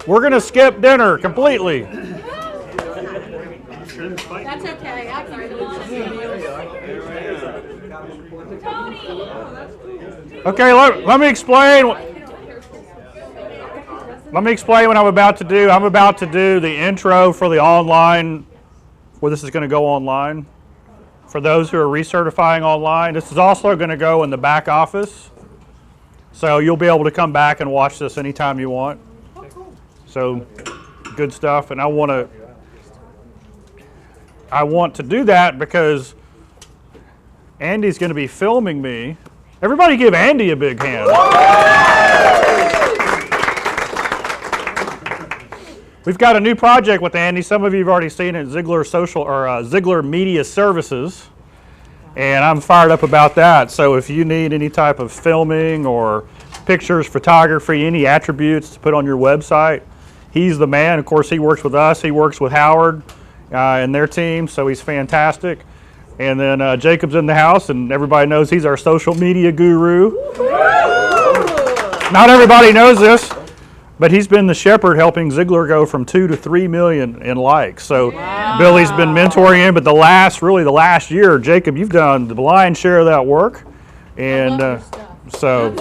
We're going to skip dinner completely. That's okay. I can Tony! Okay, let me explain. Let me explain what I'm about to do. I'm about to do the intro for the online, where this is going to go online. For those who are recertifying online, this is also going to go in the back office. So you'll be able to come back and watch this anytime you want. So good stuff. And I want to do that because Andy's going to be filming me. Everybody give Andy a big hand. We've got a new project with Andy. Some of you have already seen it, Ziegler Media Services. And I'm fired up about that. So if you need any type of filming or pictures, photography, any attributes to put on your website, he's the man. Of course, he works with us. He works with Howard and their team, so he's fantastic. And then Jacob's in the house, and everybody knows he's our social media guru. Not everybody knows this, but he's been the shepherd helping Ziegler go from 2 to 3 million in likes. So Billy's been mentoring him, but the last year, Jacob, you've done the lion's share of that work. And so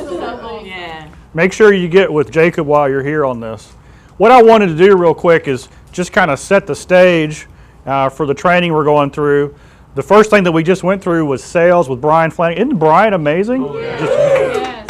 make sure you get with Jacob while you're here on this. What I wanted to do real quick is just kind of set the stage for the training we're going through. The first thing that we just went through was sales with Bryan Flanagan. Isn't Bryan amazing? Oh, yeah.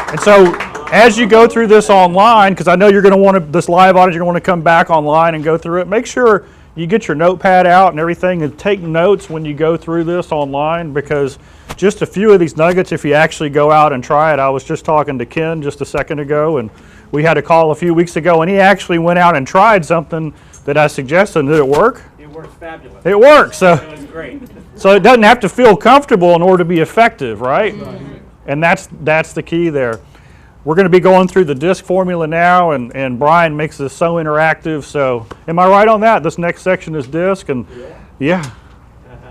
And so as you go through this online, because I know you're going to want this live audience, you're going to want to come back online and go through it. Make sure you get your notepad out and everything and take notes when you go through this online, because just a few of these nuggets, if you actually go out and try it. I was just talking to Ken just a second ago, and we had a call a few weeks ago, and he actually went out and tried something that I suggested. Did it work? It works fabulous. It works. So it was great. So it doesn't have to feel comfortable in order to be effective, right? And that's the key there. We're going to be going through the DISC formula now, and Bryan makes this so interactive. So am I right on that? This next section is DISC, and yeah.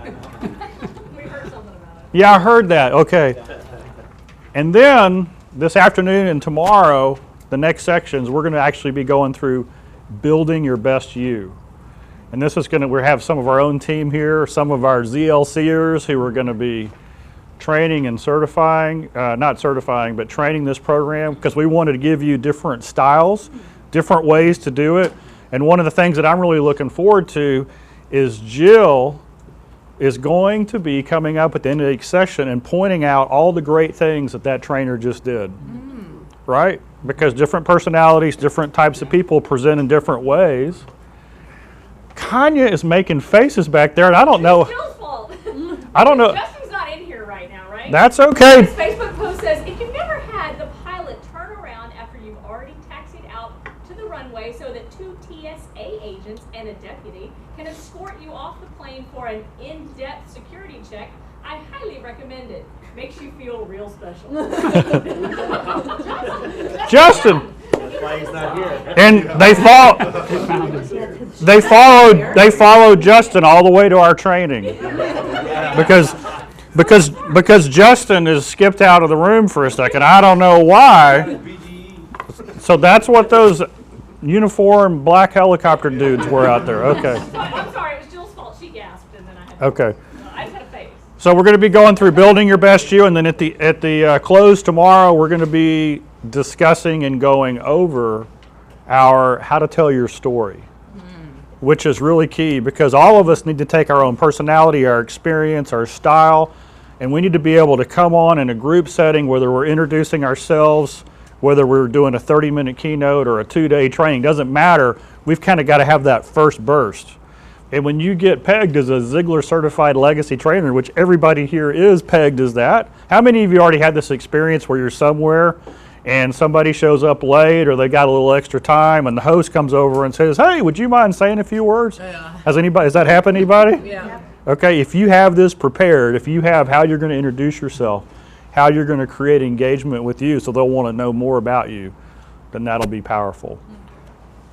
We heard something about it. Yeah, I heard that. Okay. And then this afternoon and tomorrow, the next sections, we're going to actually be going through building your best you. And this is we have some of our own team here, some of our ZLCers who are going to be training and certifying, not certifying, but training this program, because we wanted to give you different styles, different ways to do it. And one of the things that I'm really looking forward to is Jill is going to be coming up at the end of each session and pointing out all the great things that trainer just did, right? Because different personalities, different types of people present in different ways. Kanya is making faces back there, and I don't know. It's Jill's fault. I don't know. Justin's not in here right now, right? That's okay. His Facebook post says, if you've never had the pilot turn around after you've already taxied out to the runway so that 2 TSA agents and a deputy can escort you off the plane for an in-depth security check, I highly recommend it. Makes you feel real special. Justin. That's why he's not here. And they followed Justin all the way to our training, because Justin is skipped out of the room for a second. I don't know why. So that's what those uniform black helicopter dudes were out there. Okay. I'm sorry, it was Jill's fault. She gasped, and then I had Okay. I just had a face. So we're going to be going through building your best you, and then at the close tomorrow, we're going to be discussing and going over our how to tell your story, which is really key, because all of us need to take our own personality, our experience, our style, and we need to be able to come on in a group setting, whether we're introducing ourselves, whether we're doing a 30-minute keynote or a 2-day training, doesn't matter. We've kind of got to have that first burst. And when you get pegged as a Ziegler certified legacy trainer, which everybody here is pegged as that, how many of you already had this experience where you're somewhere and somebody shows up late or they got a little extra time and the host comes over and says, hey, would you mind saying a few words? Yeah. Has that happened to anybody? Yeah. Okay, if you have this prepared, if you have how you're going to introduce yourself, how you're going to create engagement with you so they'll want to know more about you, then that'll be powerful.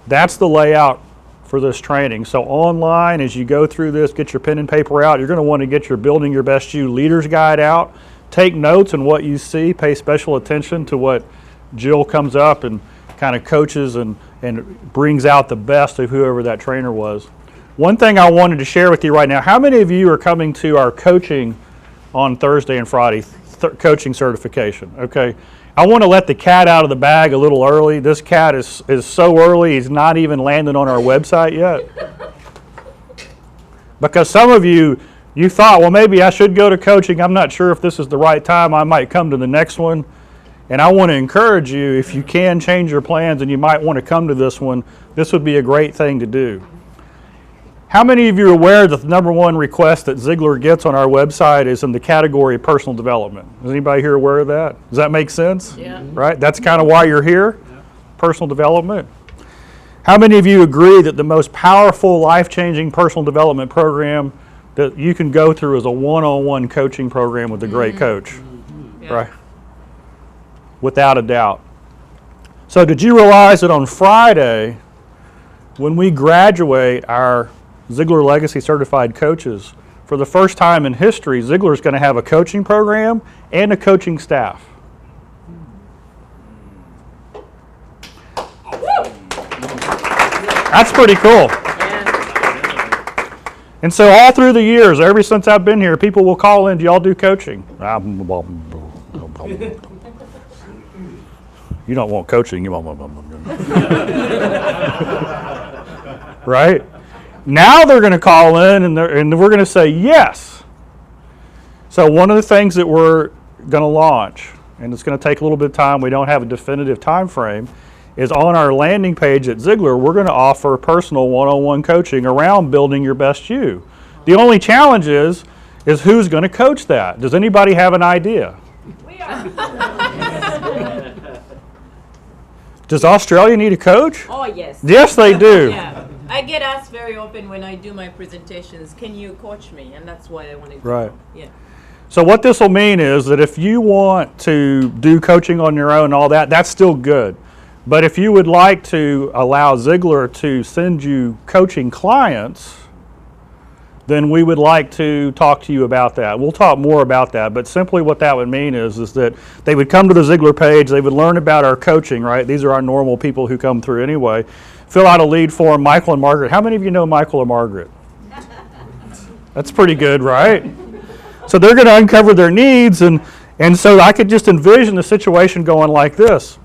That's the layout for this training. So online, as you go through this, get your pen and paper out. You're going to want to get your Building Your Best You Leader's Guide out. Take notes on what you see. Pay special attention to what Jill comes up and kind of coaches and brings out the best of whoever that trainer was. One thing I wanted to share with you right now, how many of you are coming to our coaching on Thursday and Friday, coaching certification? Okay. I want to let the cat out of the bag a little early. This cat is so early, he's not even landed on our website yet. Because some of you thought, well, maybe I should go to coaching. I'm not sure if this is the right time. I might come to the next one. And I want to encourage you, if you can change your plans and you might want to come to this one, this would be a great thing to do. How many of you are aware that the number one request that Ziglar gets on our website is in the category of personal development? Is anybody here aware of that? Does that make sense? Yeah. Right? That's kind of why you're here? Personal development. How many of you agree that the most powerful, life-changing personal development program that you can go through is a one-on-one coaching program with a great coach? Yeah. Right? Without a doubt. So did you realize that on Friday, when we graduate our Ziglar Legacy Certified Coaches, for the first time in history, Ziglar is going to have a coaching program and a coaching staff. That's pretty cool. And so all through the years, ever since I've been here, people will call in, do y'all do coaching? You don't want coaching. Right? Now they're going to call in and we're going to say yes. So one of the things that we're going to launch, and it's going to take a little bit of time, we don't have a definitive time frame, is on our landing page at Ziglar, we're going to offer personal one-on-one coaching around building your best you. The only challenge is who's going to coach that? Does anybody have an idea? We are. Does Australia need a coach? Oh, yes. Yes, they do. Yeah. I get asked very often when I do my presentations, can you coach me? And that's why I want to do. Right. Yeah. So what this will mean is that if you want to do coaching on your own and all that, that's still good. But if you would like to allow Ziglar to send you coaching clients, then we would like to talk to you about that. We'll talk more about that, but simply what that would mean is that they would come to the Ziglar page, they would learn about our coaching, right? These are our normal people who come through anyway. Fill out a lead form, Michael and Margaret. How many of you know Michael or Margaret? That's pretty good, right? So they're going to uncover their needs, and so I could just envision the situation going like this.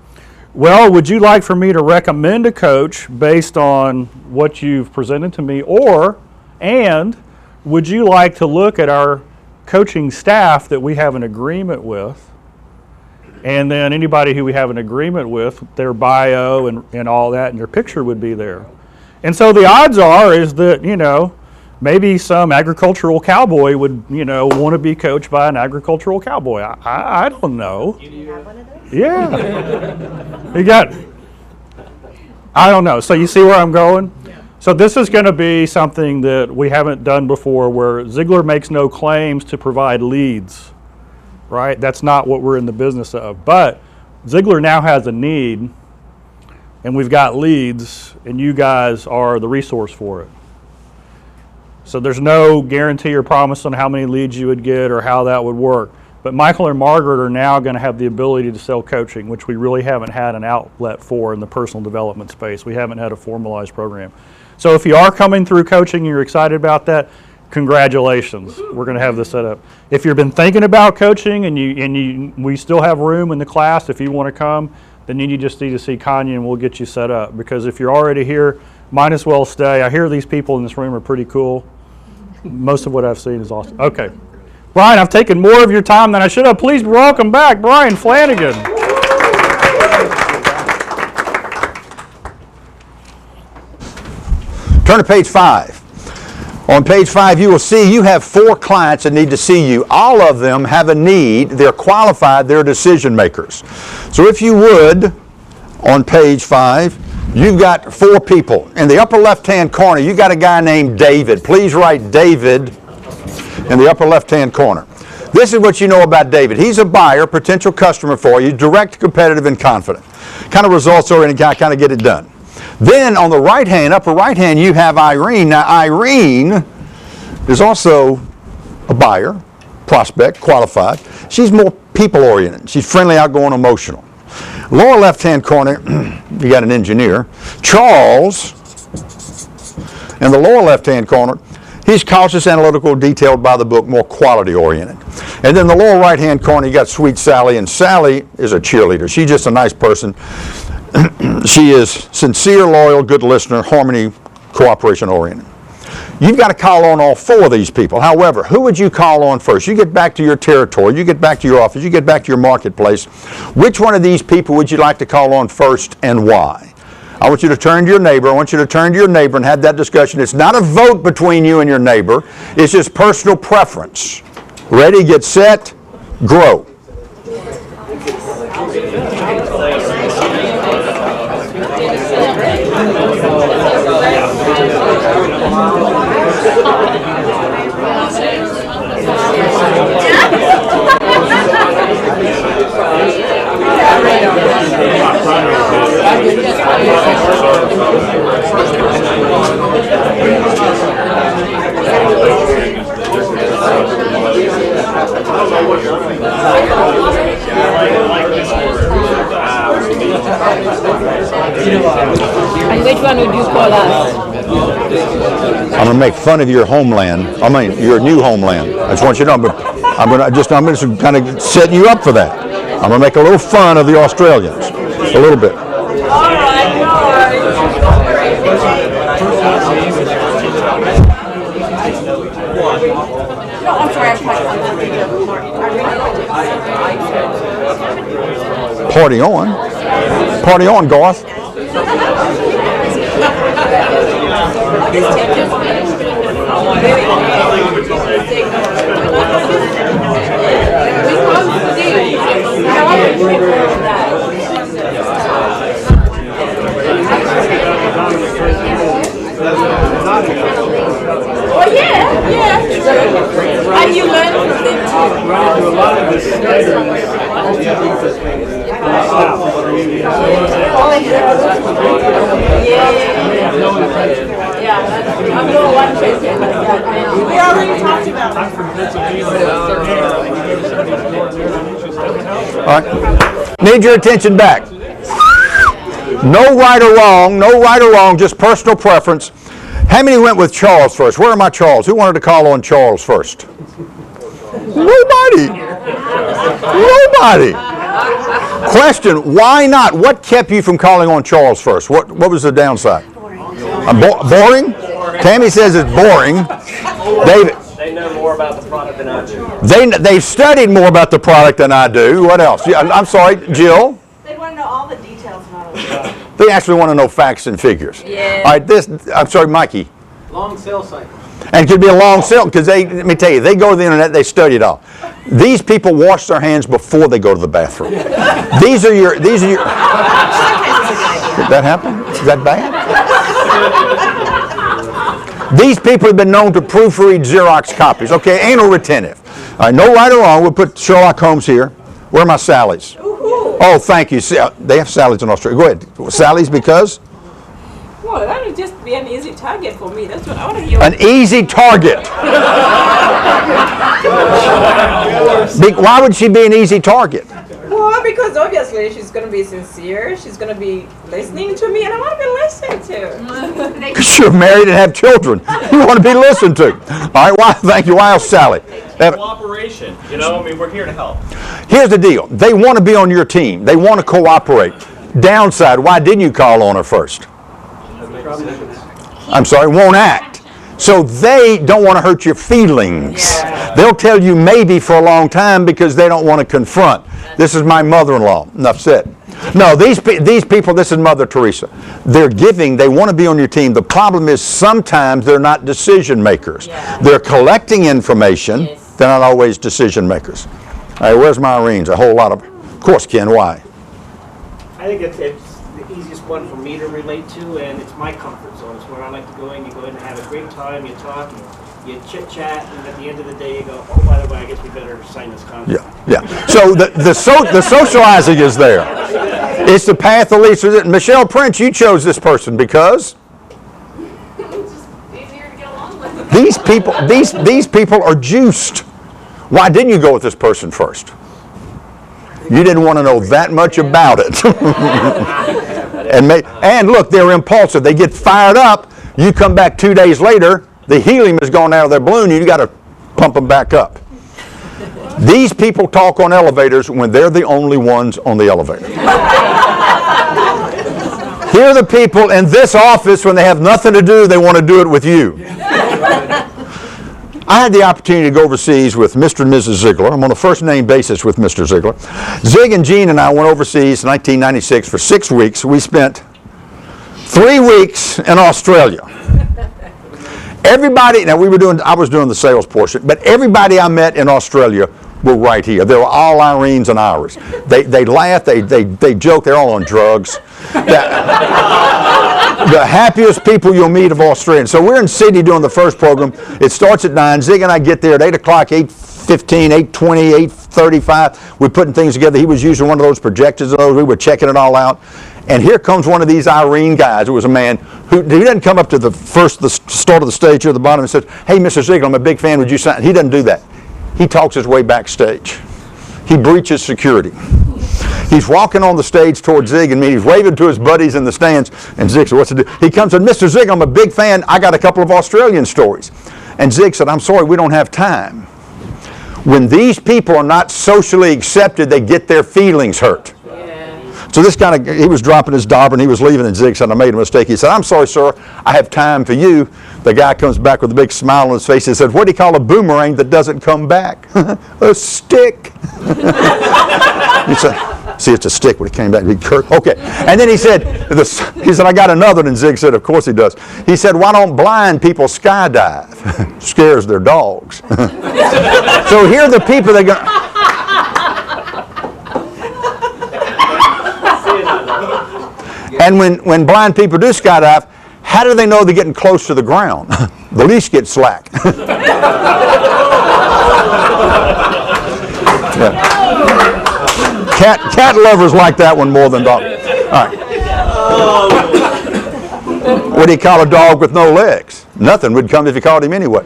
Well, would you like for me to recommend a coach based on what you've presented to me, and would you like to look at our coaching staff that we have an agreement with, and then anybody who we have an agreement with, their bio and all that, and their picture would be there. And so the odds are is that, maybe some agricultural cowboy would, want to be coached by an agricultural cowboy. I don't know. Do you have one of those? Yeah. I don't know. So you see where I'm going? Yeah. So this is going to be something that we haven't done before, where Ziglar makes no claims to provide leads, right? That's not what we're in the business of. But Ziglar now has a need, and we've got leads, and you guys are the resource for it. So there's no guarantee or promise on how many leads you would get or how that would work. But Michael and Margaret are now going to have the ability to sell coaching, which we really haven't had an outlet for in the personal development space. We haven't had a formalized program. So if you are coming through coaching and you're excited about that, congratulations. We're going to have this set up. If you've been thinking about coaching and we still have room in the class if you want to come, then you just need to see Kanye and we'll get you set up. Because if you're already here, might as well stay. I hear these people in this room are pretty cool. Most of what I've seen is awesome. Okay. Bryan, I've taken more of your time than I should have. Please welcome back Bryan Flanagan. Turn to page 5. On page 5, you will see you have 4 clients that need to see you. All of them have a need. They're qualified. They're decision makers. So if you would, on page 5, you've got 4 people. In the upper left-hand corner, you got a guy named David. Please write David in the upper left-hand corner. This is what you know about David. He's a buyer, potential customer for you, direct, competitive, and confident. Kind of results-oriented guy, kind of get it done. Then on the right-hand, upper right-hand, you have Irene. Now, Irene is also a buyer, prospect, qualified. She's more people-oriented. She's friendly, outgoing, emotional. Lower left-hand corner, you got an engineer. Charles, in the lower left-hand corner, he's cautious, analytical, detailed, by the book, more quality-oriented. And then the lower right-hand corner, you got sweet Sally, and Sally is a cheerleader. She's just a nice person. She is sincere, loyal, good listener, harmony, cooperation-oriented. You've got to call on all 4 of these people. However, who would you call on first? You get back to your territory, you get back to your office, you get back to your marketplace. Which one of these people would you like to call on first, and why? I want you to turn to your neighbor. I want you to turn to your neighbor and have that discussion. It's not a vote between you and your neighbor. It's just personal preference. Ready, get set, grow. And which one would you call us? I'm going to make fun of your homeland. I mean, your new homeland. I just want you to know. I'm going to kind of set you up for that. I'm going to make a little fun of the Australians. A little bit. All right, no worries. No, I'm sorry, Party on. Party on, Garth. Oh yeah, and you learn from them Yeah, I'm no one person like that. We already talked about it. All right. Need your attention back. No right or wrong, no right or wrong, just personal preference. How many went with Charles first? Where are my Charles? Who wanted to call on Charles first? Nobody. Nobody. Question, why not? What kept you from calling on Charles first? What was the downside? Boring? Tammy says it's boring. David? They know more about the product than I do. They've studied more about the product than I do. What else? I'm sorry, Jill? They want to know all the details, not all the They actually want to know facts and figures. Yeah. All right, I'm sorry, Mikey. Long sales cycle. And it could be a long sale because let me tell you, they go to the internet, they study it all. These people wash their hands before they go to the bathroom. These are your. Did that happen? Is that bad? These people have been known to proofread Xerox copies. Okay, anal retentive. All right, no right or wrong. We'll put Sherlock Holmes here. Where are my Sallys? Oh, thank you. They have Sallys in Australia. Go ahead. Sallys because? Well, that would just be an easy target for me. That's what I want to hear. An easy target. Why would she be an easy target? Well, because obviously she's going to be sincere. She's going to be listening to me, and I want to be listened to. Because you're married and have children. You want to be listened to. All right, why? Thank you. Why else, Sally? Cooperation. You know, I mean, we're here to help. Here's the deal. They want to be on your team. They want to cooperate. Downside, why didn't you call on her first? I'm sorry, won't act. So they don't want to hurt your feelings. Yeah. They'll tell you maybe for a long time because they don't want to confront. This is my mother-in-law. Enough said. No, these people, this is Mother Teresa. They're giving, they want to be on your team. The problem is sometimes they're not decision makers. Yeah. They're collecting information. Yes. They're not always decision makers. All right, where's my Irene's? A whole lot of course, Ken, why? I think it's the easiest one for me to relate to, and it's my comfort zone. It's where I like to go in. You go in and have a great time. You talk, you chit-chat, and at the end of the day, you go, oh, by the way, I guess we better sign this contract. Yeah. So the socializing is there. It's the path of least. Michelle Prince, you chose this person because It's just easier to get along with. these people are juiced. Why didn't you go with this person first? You didn't want to know that much about it. And look, they're impulsive. They get fired up. You come back 2 days later, the helium has gone out of their balloon, and you got to pump them back up. These people talk on elevators when they're the only ones on the elevator. Here are the people in this office when they have nothing to do, they want to do it with you. I had the opportunity to go overseas with Mr. and Mrs. Ziegler. I'm on a first-name basis with Mr. Ziegler. Zig and Jean and I went overseas in 1996 for 6 weeks. We spent 3 weeks in Australia. Everybody, now I was doing the sales portion, but everybody I met in Australia were right here. They were all Irenes and Irish. They laugh, they joke, they're all on drugs. The happiest people you'll meet of Australians. So we're in Sydney doing the first program. It starts at 9. Zig and I get there at 8 o'clock, 8:15, 8:20, 8:35. We're putting things together. He was using one of those projectors. We were checking it all out. And here comes one of these Irene guys. It was a man who he doesn't come up to the start of the stage here at the bottom and says, "Hey, Mr. Ziegler, I'm a big fan. Would you sign?" He doesn't do that. He talks his way backstage. He breaches security. He's walking on the stage towards Zig and me. He's waving to his buddies in the stands. And Zig said, "What's the deal?" He comes and, "Mr. Zig, I'm a big fan. I got a couple of Australian stories." And Zig said, "I'm sorry, we don't have time." When these people are not socially accepted, they get their feelings hurt. So this guy, he was dropping his dauber and he was leaving, and Zig said, "I made a mistake." He said, "I'm sorry, sir, I have time for you." The guy comes back with a big smile on his face and said, "What do you call a boomerang that doesn't come back?" "A stick." He said, "See, it's a stick." When he came back, okay. And then he said, "I got another." And Zig said, "Of course he does." He said, "Why don't blind people skydive?" Scares their dogs. So here are the people that go. And when blind people do skydive, how do they know they're getting close to the ground? The leash gets slack. Cat lovers like that one more than dogs. All right. What do you call a dog with no legs? Nothing would come if you called him anyway.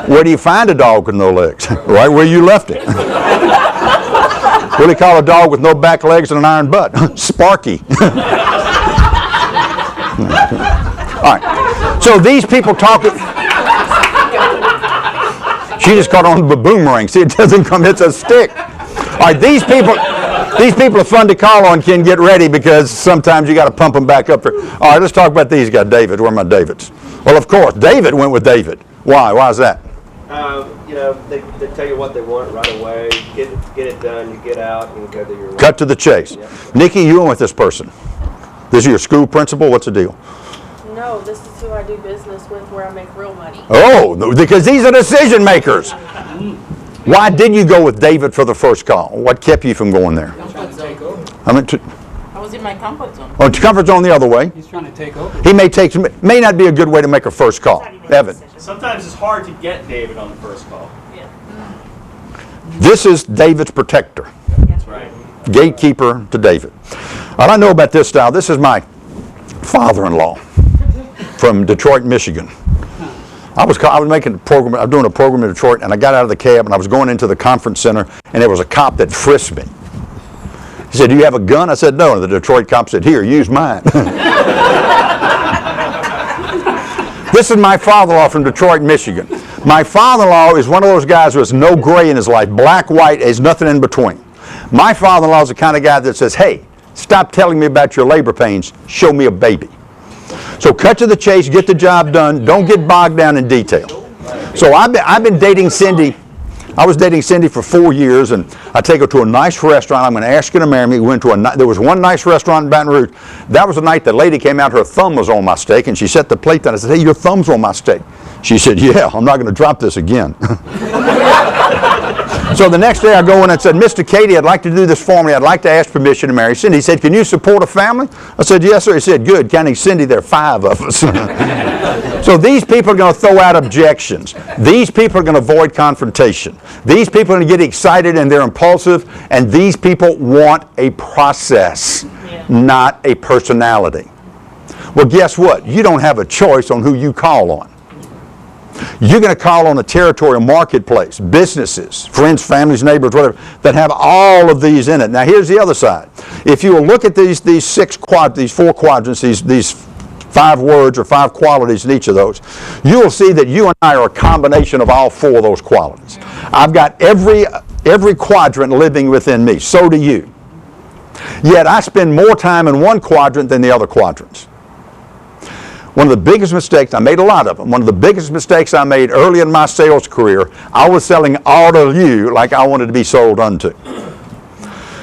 Where do you find a dog with no legs? Right where you left it. What do you call a dog with no back legs and an iron butt? Sparky. All right. So these people talk. She just caught on the boomerang. See, it doesn't come. It's a stick. All right. These people are fun to call on. Ken, get ready because sometimes you got to pump them back up. All right. Let's talk about these guys. David. Where are my Davids? Well, of course, David went with David. Why? Why is that? They tell you what they want right away. Get it done. You get out and go to your. Cut to the chase. Yeah. Nikki, you went with this person. This is your school principal. What's the deal? No, this is who I do business with, where I make real money. Oh, because these are decision makers. Why did you go with David for the first call? What kept you from going there? Comfort zone. I was in my comfort zone. Oh, comfort zone the other way. He's trying to take over. He may not be a good way to make a first call. Evan. Sometimes it's hard to get David on the first call. Yeah. This is David's protector. That's right. Gatekeeper to David. All I know about this style, this is my father-in-law from Detroit, Michigan. I was making a program, I was doing a program in Detroit, and I got out of the cab and I was going into the conference center, and there was a cop that frisked me. He said, "Do you have a gun?" I said, "No." And the Detroit cop said, "Here, use mine." This is my father-in-law from Detroit, Michigan. My father-in-law is one of those guys who has no gray in his life, black, white, there's nothing in between. My father-in-law is the kind of guy that says, "Hey, stop telling me about your labor pains, show me a baby." So cut to the chase, get the job done, don't get bogged down in detail. So I've been dating Cindy. I was dating Cindy for 4 years, and I take her to a nice restaurant. I'm going to ask her to marry me. We went to there was one nice restaurant in Baton Rouge. That was the night the lady came out, her thumb was on my steak, and she set the plate down. I said, "Hey, your thumb's on my steak." She said, "Yeah, I'm not going to drop this again." So the next day I go in and said, "Mr. Katie, I'd like to do this for me. I'd like to ask permission to marry Cindy." He said, "Can you support a family?" I said, "Yes, sir." He said, "Good. Counting Cindy, there are 5 of us." So these people are going to throw out objections. These people are going to avoid confrontation. These people are going to get excited and they're impulsive, and these people want a process, not a personality. Well, guess what? You don't have a choice on who you call on. You're going to call on a territorial marketplace, businesses, friends, families, neighbors, whatever, that have all of these in it. Now here's the other side. If you will look at these four quadrants, these 5 words or 5 qualities in each of those, you will see that you and I are a combination of all 4 of those qualities. I've got every quadrant living within me. So do you. Yet I spend more time in one quadrant than the other quadrants. One of the biggest mistakes, I made a lot of them, one of the biggest mistakes I made early in my sales career, I was selling all to you like I wanted to be sold unto.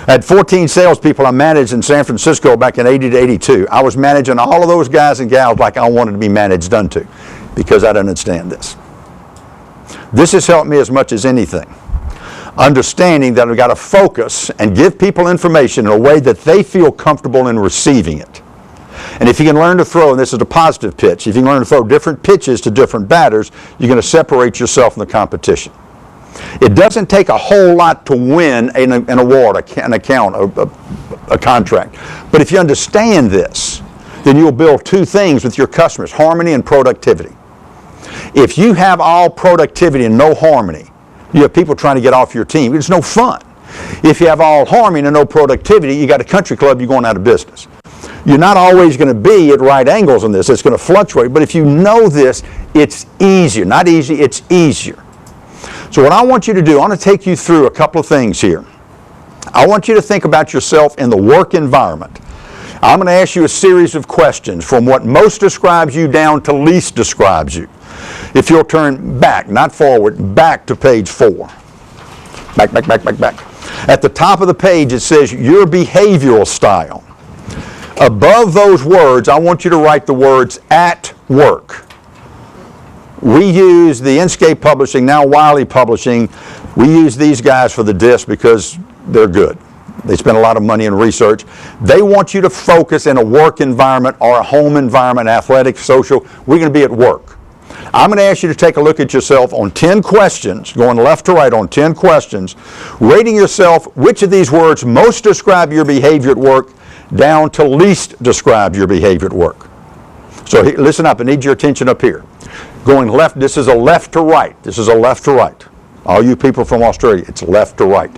I had 14 salespeople I managed in San Francisco back in 80 to 82. I was managing all of those guys and gals like I wanted to be managed unto because I didn't understand this. This has helped me as much as anything. Understanding that I've got to focus and give people information in a way that they feel comfortable in receiving it. And if you can learn to throw, and this is a positive pitch, if you can learn to throw different pitches to different batters, you're going to separate yourself from the competition. It doesn't take a whole lot to win an award, an account, a contract. But if you understand this, then you'll build 2 things with your customers, harmony and productivity. If you have all productivity and no harmony, you have people trying to get off your team. It's no fun. If you have all harmony and no productivity, you got a country club, you're going out of business. You're not always going to be at right angles on this. It's going to fluctuate. But if you know this, it's easier. Not easy, it's easier. So what I want you to do, I want to take you through a couple of things here. I want you to think about yourself in the work environment. I'm going to ask you a series of questions from what most describes you down to least describes you. If you'll turn back, not forward, back to page 4. Back. At the top of the page it says your behavioral style. Above those words, I want you to write the words at work. We use the Inscape Publishing, now Wiley Publishing, we use these guys for the disc because they're good. They spend a lot of money in research. They want you to focus in a work environment or a home environment, athletic, social. We're going to be at work. I'm going to ask you to take a look at yourself on 10 questions, going left to right on 10 questions, rating yourself which of these words most describe your behavior at work down to least describe your behavior at work. So listen up, I need your attention up here. Going left, this is a left to right. This is a left to right. All you people from Australia, it's left to right.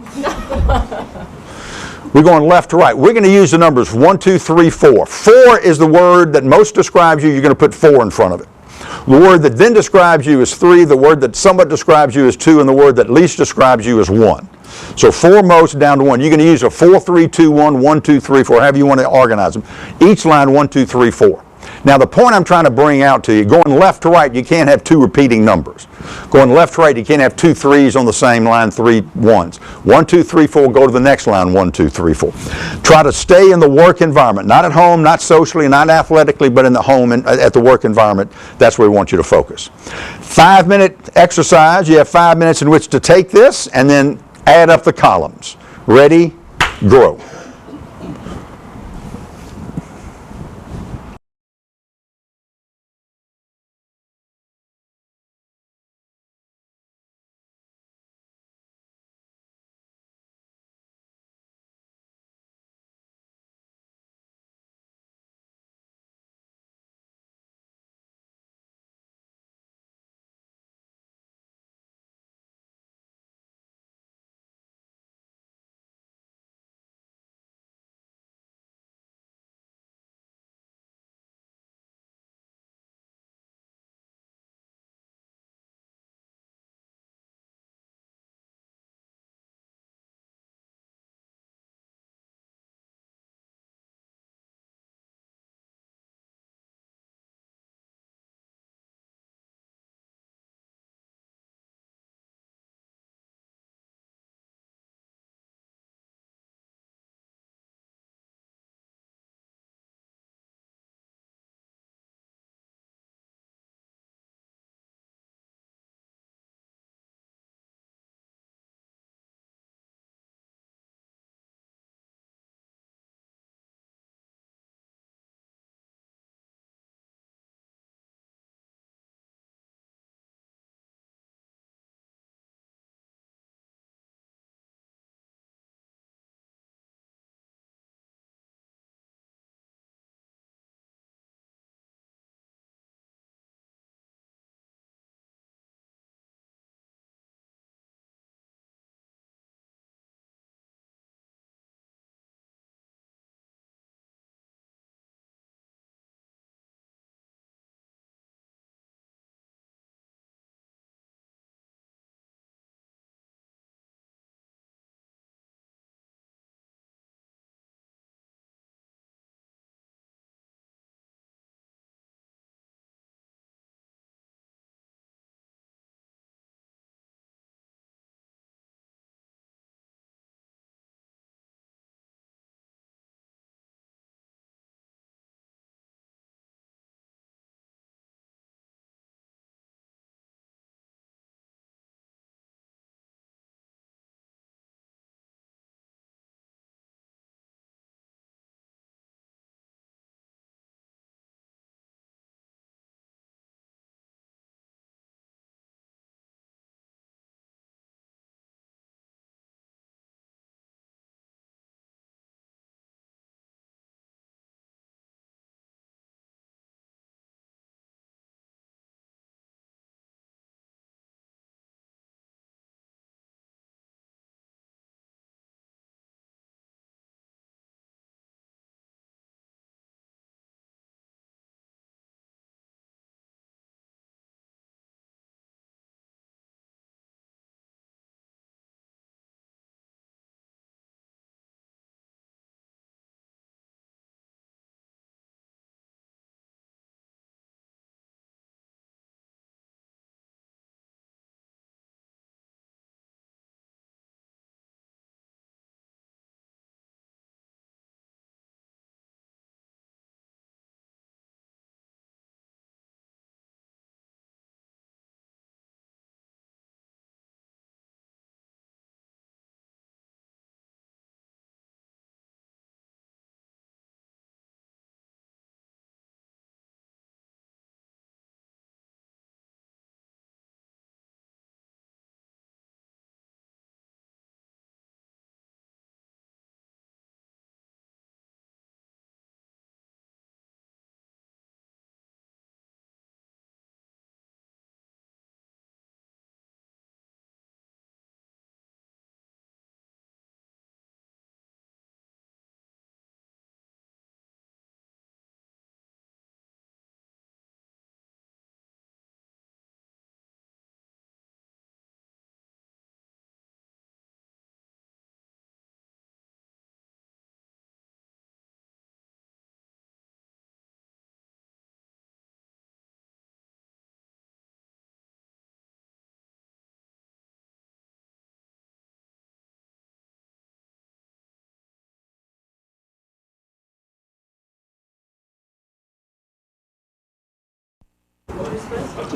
We're going left to right. We're going to use the numbers 1, 2, 3, 4. 4 is the word that most describes you. You're going to put 4 in front of it. The word that then describes you is 3. The word that somewhat describes you is 2. And the word that least describes you is 1. So 4 most down to 1. You're going to use a 4, 3, 2, 1, 1, 2, 3, 4, however you want to organize them. Each line 1, 2, 3, 4. Now the point I'm trying to bring out to you, going left to right, you can't have 2 repeating numbers. Going left to right, you can't have 2 3s on the same line, 3 1s. 1, 2, 3, 4, go to the next line, 1, 2, 3, 4. Try to stay in the work environment, not at home, not socially, not athletically, but in the home and at the work environment. That's where we want you to focus. 5-minute exercise, you have 5 minutes in which to take this and then add up the columns. Ready, grow.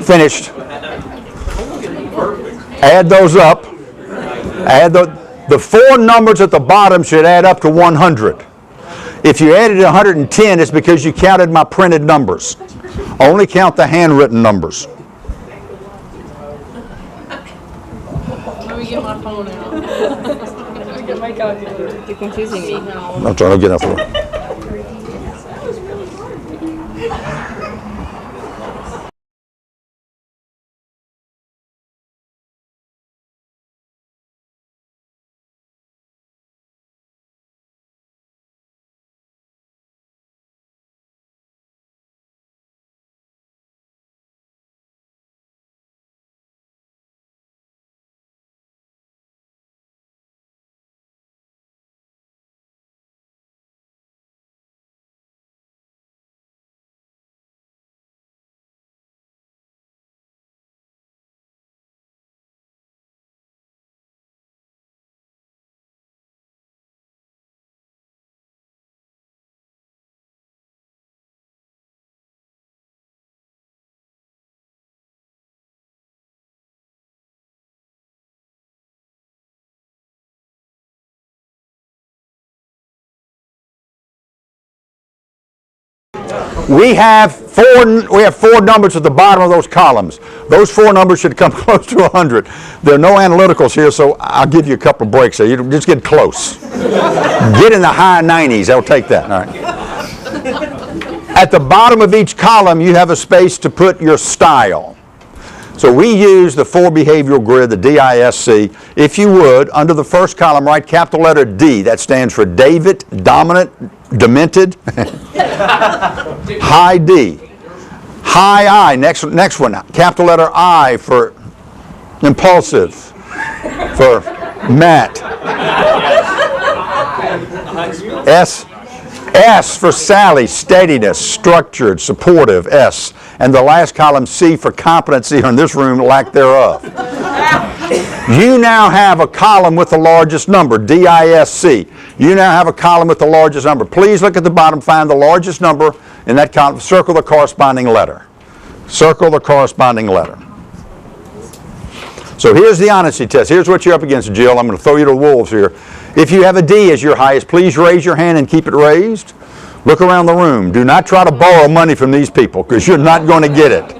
Finished. Add those up. Add the 4 numbers at the bottom should add up to 100. If you added 110, it's because you counted my printed numbers. Only count the handwritten numbers. Let me get my phone out. Let me get my calculator. You're confusing me. I'm trying to get enough. We have four numbers at the bottom of those columns. Those 4 numbers should come close to 100. There are no analyticals here, so I'll give you a couple of breaks there. You just get close. Get in the high 90s. I'll take that. All right. At the bottom of each column, you have a space to put your style. So we use the 4 behavioral grid, the DISC. If you would, under the first column, write capital letter D. That stands for David, dominant, demented. High D. High I, next one. Capital letter I for impulsive, for Matt. S for Sally, steadiness, structured, supportive, S. And the last column, C for competency, or in this room, lack thereof. You now have a column with the largest number, DISC. You now have a column with the largest number. Please look at the bottom, find the largest number in that column, circle the corresponding letter. Circle the corresponding letter. So here's the honesty test. Here's what you're up against, Jill. I'm going to throw you to the wolves here. If you have a D as your highest, please raise your hand and keep it raised. Look around the room. Do not try to borrow money from these people because you're not going to get it.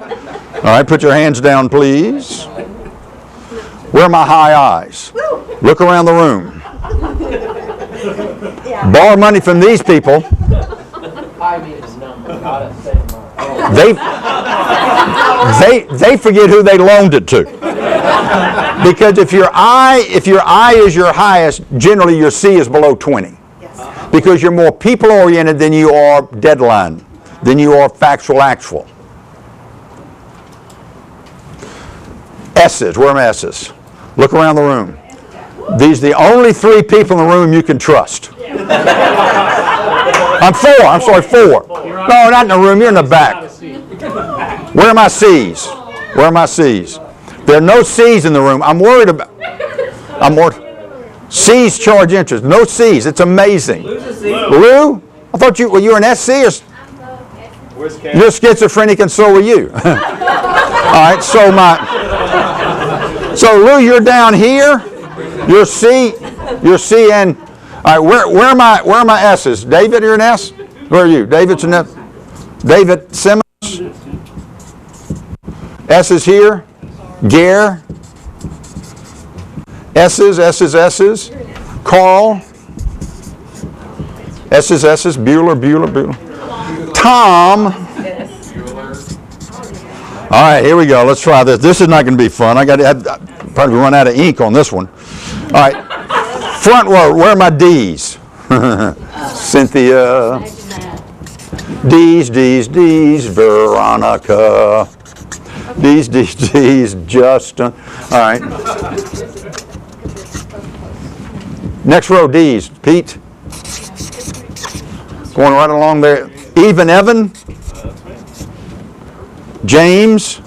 All right, put your hands down, please. Where are my high eyes? Look around the room. Borrow money from these people. They forget who they loaned it to. Because if your I is your highest, generally your C is below 20. Because you're more people-oriented than you are deadline, than you are factual actual. S's, where are my S's? Look around the room. These are the only 3 people in the room you can trust. I'm 4. I'm sorry, 4. No, not in the room. You're in the back. Where are my C's? Where are my C's? There are no C's in the room. I'm worried about. C's charge interest. No C's. It's amazing. Lou? I thought you were an SC or. You're schizophrenic and so are you. All right. So Lou, you're down here. Your C and. All right. Where are my S's? David, you're an S. Where are you? David's an S. David Simmons. S is here. Gare. S's. Carl. S's. Bueller. Tom. All right, here we go. Let's try this. This is not going to be fun. I probably run out of ink on this one. All right. Front row. Where are my D's? Cynthia. D's. Veronica. D's, Justin. All right. Next row, D's. Pete. Going right along there. Even Evan. James.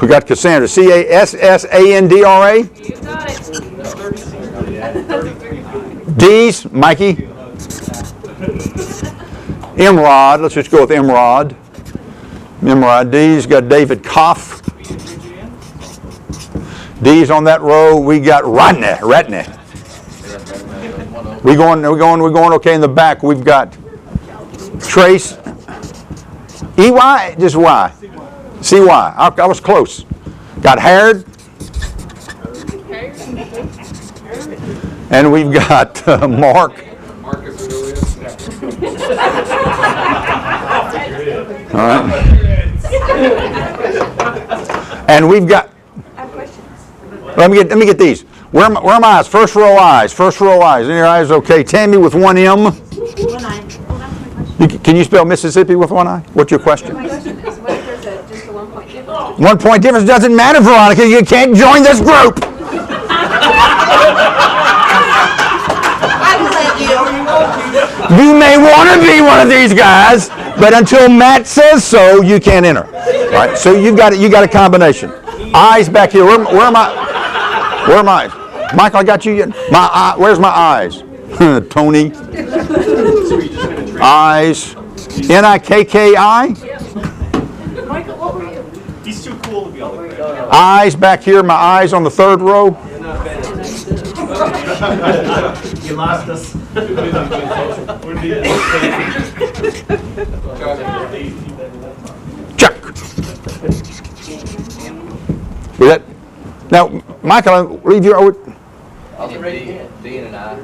We got Cassandra. Cassandra. You got it. D's. Mikey. Imrod. Let's just go with Imrod. Memorize D's. Got David Koff. D's on that row. We got Ratney. We're going. Okay, in the back we've got Trace. EY, just Y. CY. I was close. Got Harrod. And we've got Mark. All right. And we've got. Let me get these. Where are my eyes? First row eyes. First row eyes. And your eyes okay. Tammy with one M. One eye. Well, that's my question. Can you spell Mississippi with one eye? What's your question? My question is, what if there's just a 1 point difference? 1 point difference doesn't matter, Veronica. You can't join this group. I will let you. You may want to be one of these guys, but until Matt says so, you can't enter. All right. So you got a combination. Eyes back here. Where am I? Where am I? Michael, I got you. Where's my eyes? Tony. Eyes. Nikki. Michael, what were you? He's too cool to be on the ground. Eyes back here. My eyes on the third row. You lost us. Check. With that. Now, Michael, I'll leave you. D and an I.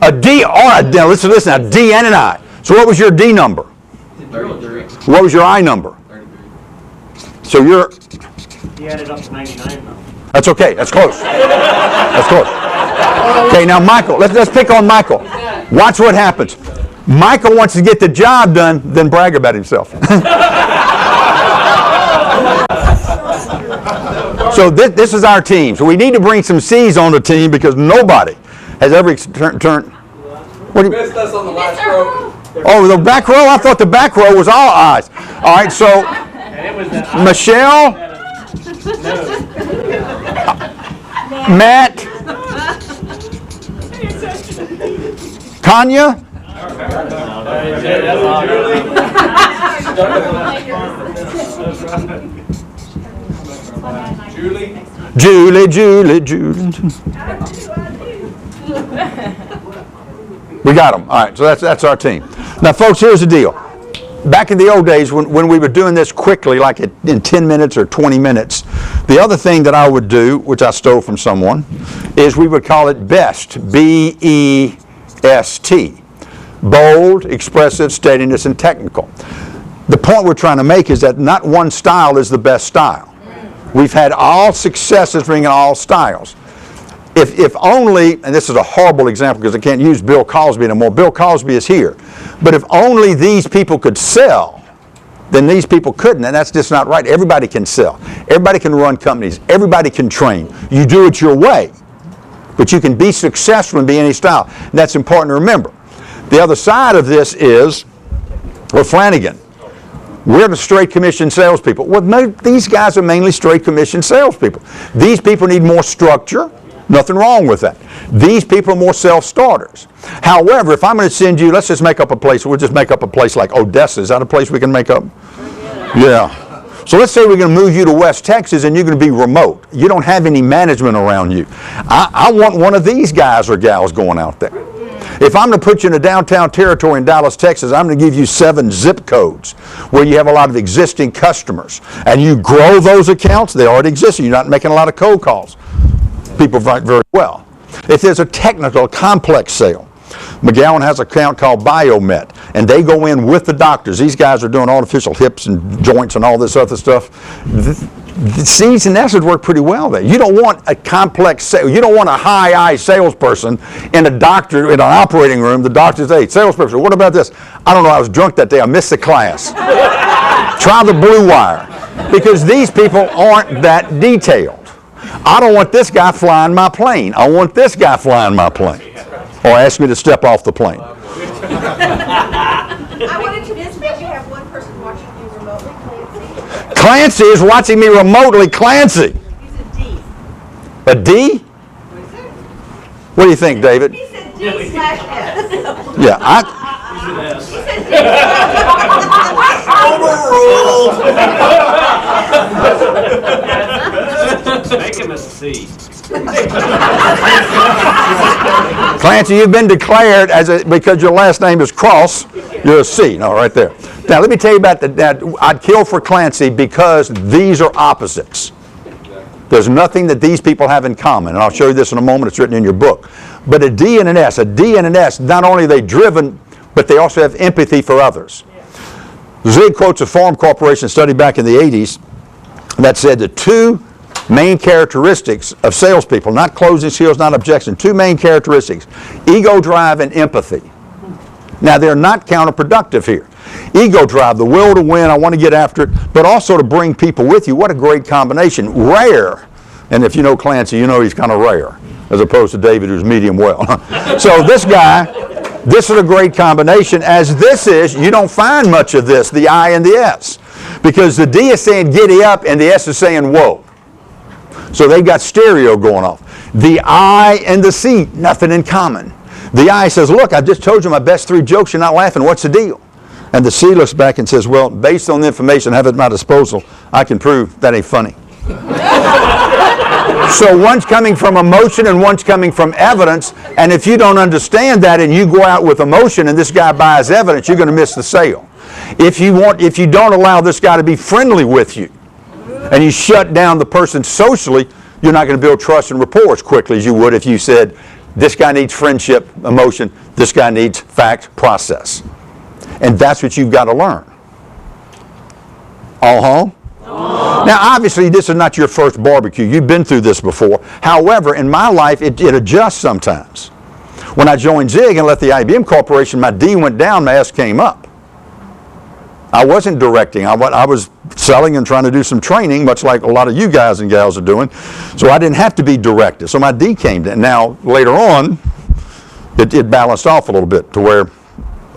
A D or a D. Now listen, a D and an I. So what was your D number? 33. What was your I number? 33. So you're. He added up to 99 now. That's okay. That's close. That's close. Okay, now Michael. Let's pick on Michael. Watch what happens. Michael wants to get the job done, then brag about himself. So this is our team. So we need to bring some C's on the team because nobody has ever turned. What do you Missed us on the last row. Oh, the back row? I thought the back row was all eyes. All right, so Michelle, Matt, Tanya, Julie. We got them. All right, so that's our team. Now, folks, here's the deal. Back in the old days when we were doing this quickly, like in 10 minutes or 20 minutes, the other thing that I would do, which I stole from someone, is we would call it BEST, B-E-S-T. Bold, expressive, steadiness, and technical. The point we're trying to make is that not one style is the best style. We've had all successes bringing all styles. If only, and this is a horrible example because I can't use Bill Cosby anymore. Bill Cosby is here. But if only these people could sell, then these people couldn't, and that's just not right. Everybody can sell. Everybody can run companies. Everybody can train. You do it your way. But you can be successful and be any style. And that's important to remember. The other side of this is, well, Flanagan. We're the straight commission salespeople. Well, these guys are mainly straight commission salespeople. These people need more structure. Nothing wrong with that. These people are more self-starters. However, if I'm going to send you, let's just make up a place. We'll just make up a place like Odessa. Is that a place we can make up? Yeah. So let's say we're going to move you to West Texas and you're going to be remote. You don't have any management around you. I want one of these guys or gals going out there. If I'm going to put you in a downtown territory in Dallas, Texas, I'm going to give you 7 zip codes where you have a lot of existing customers. And you grow those accounts, they already exist. You're not making a lot of cold calls. People write very well. If there's a technical, complex sale, McGowan has an account called Biomet, and they go in with the doctors. These guys are doing artificial hips and joints and all this other stuff. The C's and S's work pretty well there. You don't want a complex sale. You don't want a high-eye salesperson in an operating room. The doctor says, hey, salesperson, what about this? I don't know, I was drunk that day. I missed the class. Try the blue wire. Because these people aren't that detailed. I don't want this guy flying my plane. I want this guy flying my plane. Or ask me to step off the plane. I wanted to mention that we have one person watching you remotely, Clancy. Clancy is watching me remotely. Clancy. He's a D. A D? What do you think, David? He said D/S. Yeah, He said D. Make him a C. Clancy, you've been declared because your last name is Cross, you're a C. No, right there. Now, let me tell you about that. I'd kill for Clancy because these are opposites. There's nothing that these people have in common, and I'll show you this in a moment. It's written in your book. But a D and an S, not only are they driven, but they also have empathy for others. Zig quotes a Farm Corporation study back in the 80s that said the two main characteristics of salespeople, not closing skills, not objection, two main characteristics, ego drive and empathy. Now, they're not counterproductive here. Ego drive, the will to win, I want to get after it, but also to bring people with you. What a great combination. Rare, and if you know Clancy, you know he's kind of rare, as opposed to David, who's medium well. So this guy, this is a great combination, as this is, you don't find much of this, the I and the S. Because the D is saying giddy up, and the S is saying whoa. So they've got stereo going off. The I and the C, nothing in common. The I says, look, I just told you my best 3 jokes, you're not laughing, what's the deal? And the C looks back and says, well, based on the information I have at my disposal, I can prove that ain't funny. So one's coming from emotion and one's coming from evidence, and if you don't understand that and you go out with emotion and this guy buys evidence, you're going to miss the sale. If you don't allow this guy to be friendly with you and you shut down the person socially, you're not going to build trust and rapport as quickly as you would if you said, this guy needs friendship, emotion, this guy needs fact, process. And that's what you've got to learn. Now, obviously, this is not your first barbecue. You've been through this before. However, in my life, it adjusts sometimes. When I joined Zig and left the IBM Corporation, my D went down, my S came up. I wasn't directing. I was selling and trying to do some training, much like a lot of you guys and gals are doing. So I didn't have to be directed. So my D came down. Now, later on, it balanced off a little bit to where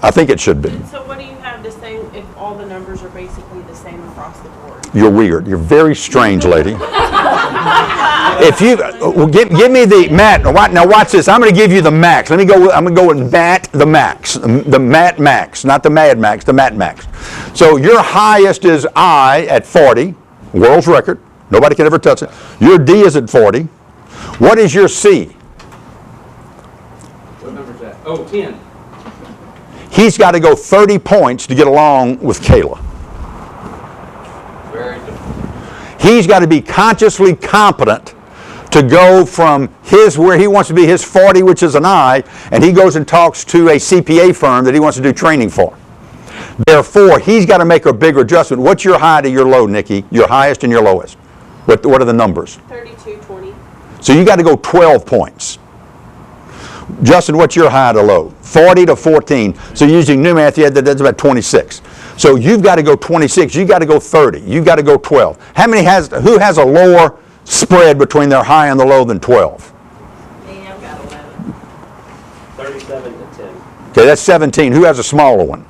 I think it should be. So what do you have to say if all the numbers are basically the same across the board? You're weird. You're very strange, lady. If you give me the Matt. Now watch this. I'm going to give you the max. I'm going to go with Matt the max. The Matt max, not the Mad Max. The Matt max. So your highest is I at 40, world's record. Nobody can ever touch it. Your D is at 40. What is your C? What number is that? Oh, 10. He's got to go 30 points to get along with Kayla. Very different. He's got to be consciously competent to go from where he wants to be his 40, which is an I, and he goes and talks to a CPA firm that he wants to do training for. Therefore, he's got to make a bigger adjustment. What's your high to your low, Nikki? Your highest and your lowest. What are the numbers? 32, 20. So you got to go 12 points. Justin, what's your high to low? 40 to 14. So using new math, that's about 26. So you've got to go 26. You've got to go 30. You've got to go 12. Who has a lower spread between their high and the low than 12? Me, I've got 11. 37 to 10. Okay, that's 17. Who has a smaller one?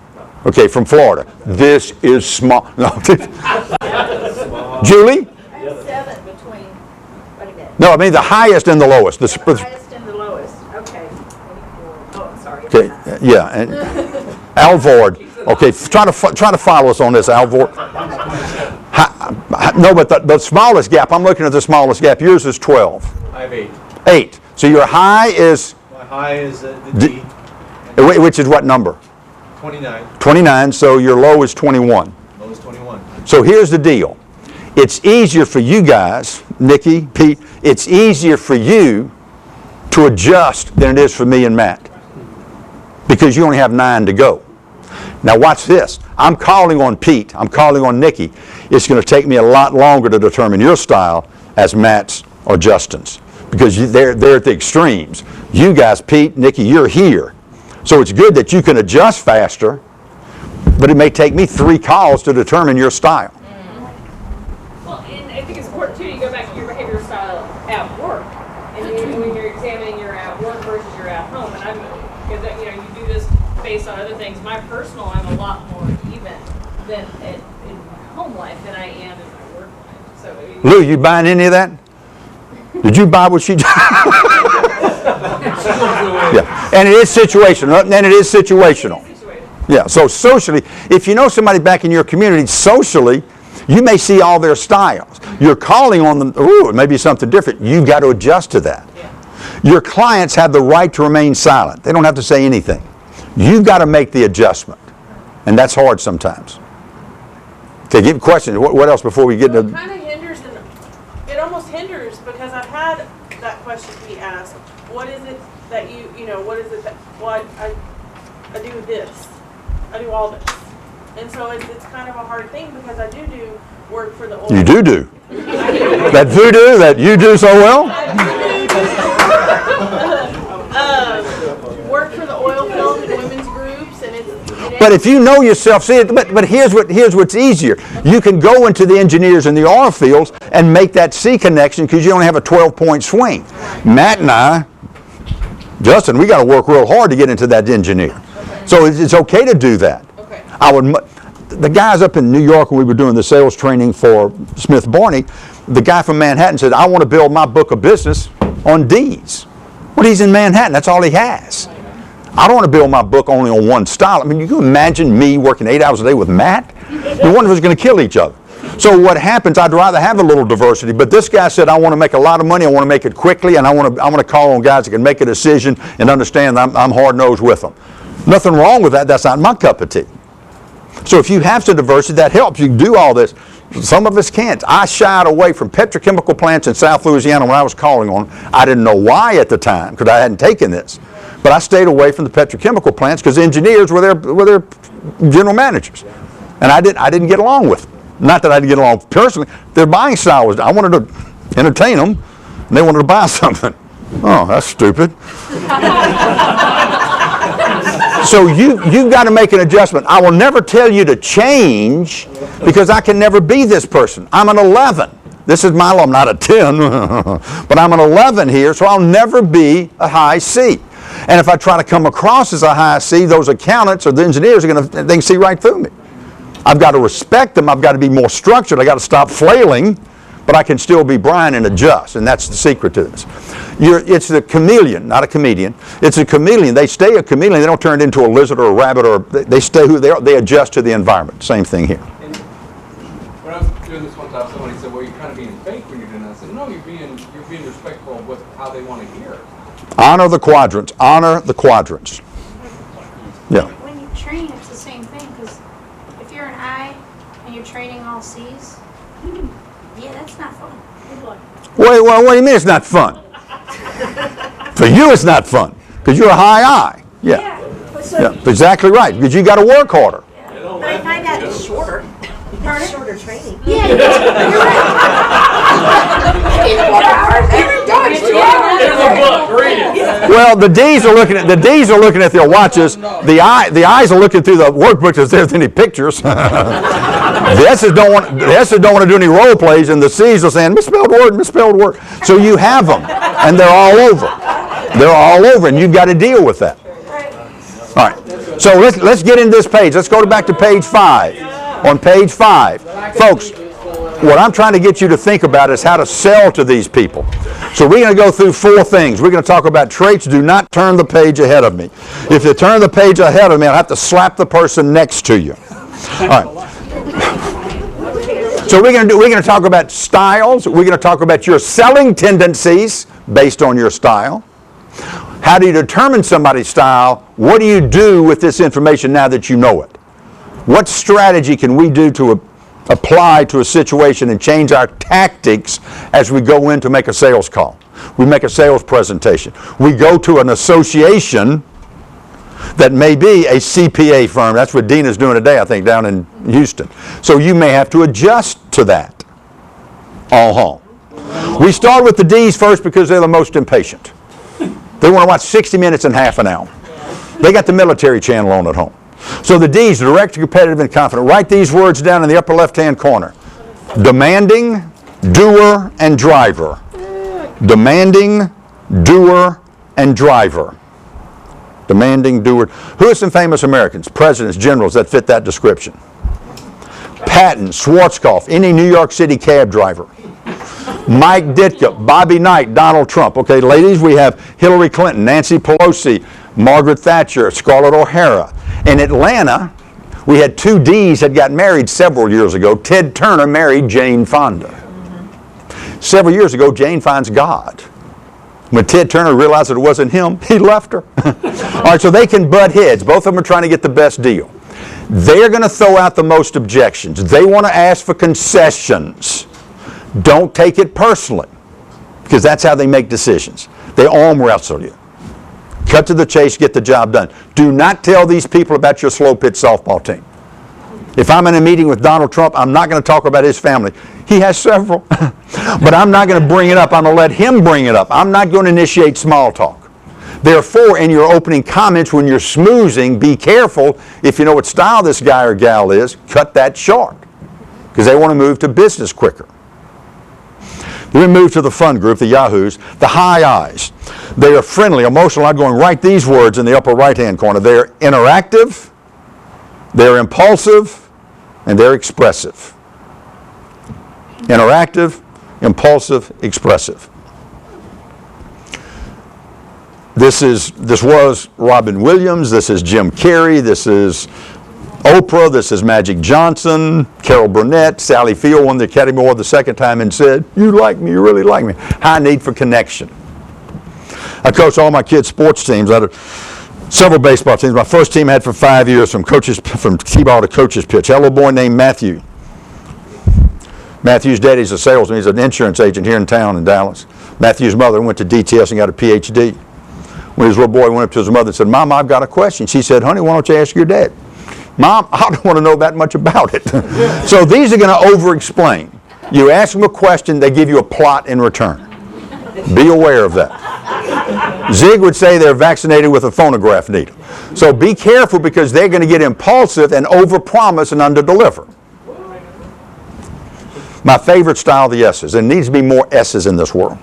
Okay, from Florida. This is small. No. Julie? I have 7 between, what is it? No, I mean the highest and the lowest. The highest and the lowest, okay. Oh, sorry. Okay, yeah, and Alvord. Okay, try to follow us on this, Alvord. No, but the smallest gap, I'm looking at the smallest gap. Yours is 12. I have 8. 8. So your high is? My high is the D. Which is what number? 29. 29, so your low is 21. Low is 21. So here's the deal. It's easier for you guys, Nikki, Pete, it's easier for you to adjust than it is for me and Matt. Because you only have 9 to go. Now watch this. I'm calling on Pete. I'm calling on Nikki. It's going to take me a lot longer to determine your style as Matt's or Justin's. Because they're at the extremes. You guys, Pete, Nikki, you're here. So it's good that you can adjust faster, but it may take me 3 calls to determine your style. Well, and I think it's important too, you go back to your behavior style at work. And when you're examining your at work versus your at home. And because you do this based on other things. My personal, I'm a lot more even than in home life than I am in my work life. So Lou, you buying any of that? Did you buy what she just? Yeah, and it is situational. And it is situational. Yeah, so socially, if you know somebody back in your community, socially, you may see all their styles. You're calling on them, ooh, it may be something different. You've got to adjust to that. Your clients have the right to remain silent. They don't have to say anything. You've got to make the adjustment. And that's hard sometimes. Okay, give questions. What else before we get So into... it kind of hinders, it almost hinders because I've had that question be asked. What is it that what is it that, well, I do this. I do all this. And so it's kind of a hard thing because I do work for the oil. You do. That voodoo that you do so well? Work for the oil field and women's groups, and it's. But if you know yourself, see it. But here's what's easier. You can go into the engineers in the oil fields and make that C connection because you only have a 12-point swing. Matt and I, Justin, we got to work real hard to get into that engineer. So it's okay to do that. Okay. The guys up in New York when we were doing the sales training for Smith Barney, the guy from Manhattan said, I want to build my book of business on D's. Well, he's in Manhattan. That's all he has. I don't want to build my book only on one style. I mean, you can imagine me working 8 hours a day with Matt? No one of us is going to kill each other. So what happens, I'd rather have a little diversity, but this guy said, I want to make a lot of money, I want to make it quickly, and I want to call on guys that can make a decision and understand I'm hard-nosed with them. Nothing wrong with that. That's not my cup of tea. So if you have some diversity, that helps. You can do all this. Some of us can't. I shied away from petrochemical plants in South Louisiana when I was calling on them. I didn't know why at the time because I hadn't taken this. But I stayed away from the petrochemical plants because the engineers were their general managers. And I didn't get along with them. Not that I didn't get along personally. Their buying style was, I wanted to entertain them, and they wanted to buy something. Oh, that's stupid. So you've got to make an adjustment. I will never tell you to change because I can never be this person. I'm an 11. This is my law. I'm not a 10, but I'm an 11 here, so I'll never be a high C. And if I try to come across as a high C, those accountants or the engineers they can see right through me. I've got to respect them. I've got to be more structured. I've got to stop flailing, but I can still be Bryan and adjust, and that's the secret to this. It's the chameleon, not a comedian. It's a chameleon. They stay a chameleon. They don't turn into a lizard or a rabbit, or they stay who they are. They adjust to the environment. Same thing here. And when I was doing this one time, somebody said, well, you're kind of being fake when you're doing that. I said, no, you're being respectful of how they want to hear it. Honor the quadrants. Honor the quadrants. Yeah. When you train, it's the same thing, because if you're an I and you're training all C's, yeah, that's not fun. Wait, well, what do you mean it's not fun? For you, it's not fun because you're a high I. Yeah. Exactly right. Because you got to work harder. But I find that it's shorter. It's shorter training. Yeah, you're right. Well, the D's are looking at their watches. The I's are looking through the workbook if there's any pictures. The S's don't want to do any role plays, and the C's are saying misspelled word. So you have them, and they're all over. They're all over, and you've got to deal with that. All right. So let's get into this page. Let's go back to page 5. On page 5, folks, what I'm trying to get you to think about is how to sell to these people. So we're going to go through 4 things. We're going to talk about traits. Do not turn the page ahead of me. If you turn the page ahead of me, I'll have to slap the person next to you. All right. So we're going to talk about styles. We're going to talk about your selling tendencies based on your style. How do you determine somebody's style? What do you do with this information now that you know it? What strategy can we do to apply to a situation and change our tactics as we go in to make a sales call? We make a sales presentation. We go to an association that may be a CPA firm. That's what Dina's doing today, I think, down in Houston. So you may have to adjust to that. We start with the D's first because they're the most impatient. They want to watch 60 minutes and half an hour. They got the military channel on at home. So the D's, direct, competitive, and confident. Write these words down in the upper left-hand corner. Demanding, doer, and driver. Demanding, doer, and driver. Demanding, doer. Who are some famous Americans, presidents, generals that fit that description? Patton, Schwarzkopf, any New York City cab driver. Mike Ditka, Bobby Knight, Donald Trump. Okay, ladies, we have Hillary Clinton, Nancy Pelosi, Margaret Thatcher, Scarlett O'Hara. In Atlanta, we had 2 Ds that got married several years ago. Ted Turner married Jane Fonda. Several years ago, Jane finds God. When Ted Turner realized that it wasn't him, he left her. All right, so they can butt heads. Both of them are trying to get the best deal. They're going to throw out the most objections. They want to ask for concessions. Don't take it personally, because that's how they make decisions. They arm wrestle you. Cut to the chase, get the job done. Do not tell these people about your slow pitch softball team. If I'm in a meeting with Donald Trump, I'm not going to talk about his family. He has several. But I'm not going to bring it up. I'm going to let him bring it up. I'm not going to initiate small talk. Therefore, in your opening comments, when you're smoozing, be careful. If you know what style this guy or gal is, cut that short, because they want to move to business quicker. Then we move to the fun group, the yahoos, the high eyes. They are friendly, emotional, outgoing. Write these words in the upper right-hand corner. They're interactive, they're impulsive, and they're expressive. Interactive, impulsive, expressive. This was Robin Williams, this is Jim Carrey, this is Oprah, this is Magic Johnson, Carol Burnett, Sally Field won the Academy Award the second time and said, "You like me, you really like me." High need for connection. I coached all my kids' sports teams. I had several baseball teams. My first team I had for 5 years, from t-ball to coach's pitch. I had a little boy named Matthew. Matthew's daddy's a salesman. He's an insurance agent here in town in Dallas. Matthew's mother went to DTS and got a PhD. When his little boy went up to his mother and said, "Mom, I've got a question." She said, "Honey, why don't you ask your dad?" "Mom, I don't want to know that much about it." So these are going to over-explain. You ask them a question, they give you a plot in return. Be aware of that. Zig would say they're vaccinated with a phonograph needle. So be careful, because they're going to get impulsive and over-promise and under-deliver. My favorite style, the S's. There needs to be more S's in this world.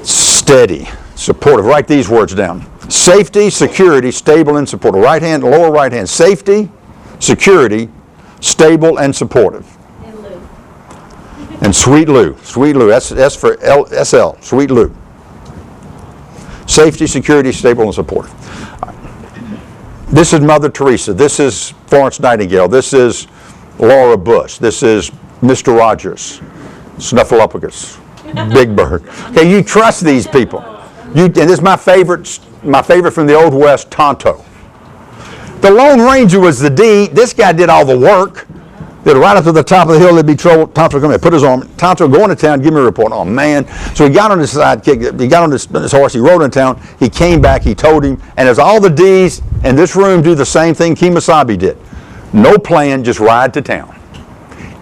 Steady, supportive. Write these words down. Safety, security, stable, and supportive. Right hand, lower right hand. Safety, security, stable, and supportive. And Lou. And Sweet Lou. Sweet Lou. S for SL. Sweet Lou. Safety, security, stable, and supportive. This is Mother Teresa. This is Florence Nightingale. This is Laura Bush. This is Mr. Rogers, Snuffleupagus, Big Bird. Okay, you trust these people. And this is my favorite from the Old West, Tonto. The Lone Ranger was the D. This guy did all the work. Did right up to the top of the hill, there'd be trouble. Tonto come in, put his arm. Tonto, go into town, give me a report. Oh man! So he got on his sidekick. He got on his horse. He rode into town. He came back. He told him, and as all the D's in this room do the same thing Kemosabe did. No plan, just ride to town.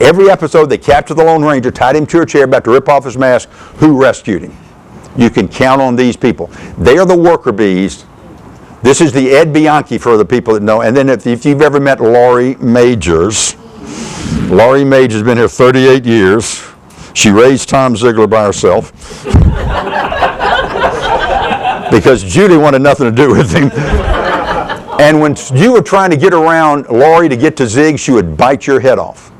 Every episode, they captured the Lone Ranger, tied him to a chair, about to rip off his mask. Who rescued him? You can count on these people. They are the worker bees. This is the Ed Bianchi for the people that know. And then if you've ever met Laurie Majors, Laurie Majors has been here 38 years. She raised Tom Ziegler by herself because Judy wanted nothing to do with him. And when you were trying to get around Laurie to get to Zig, she would bite your head off.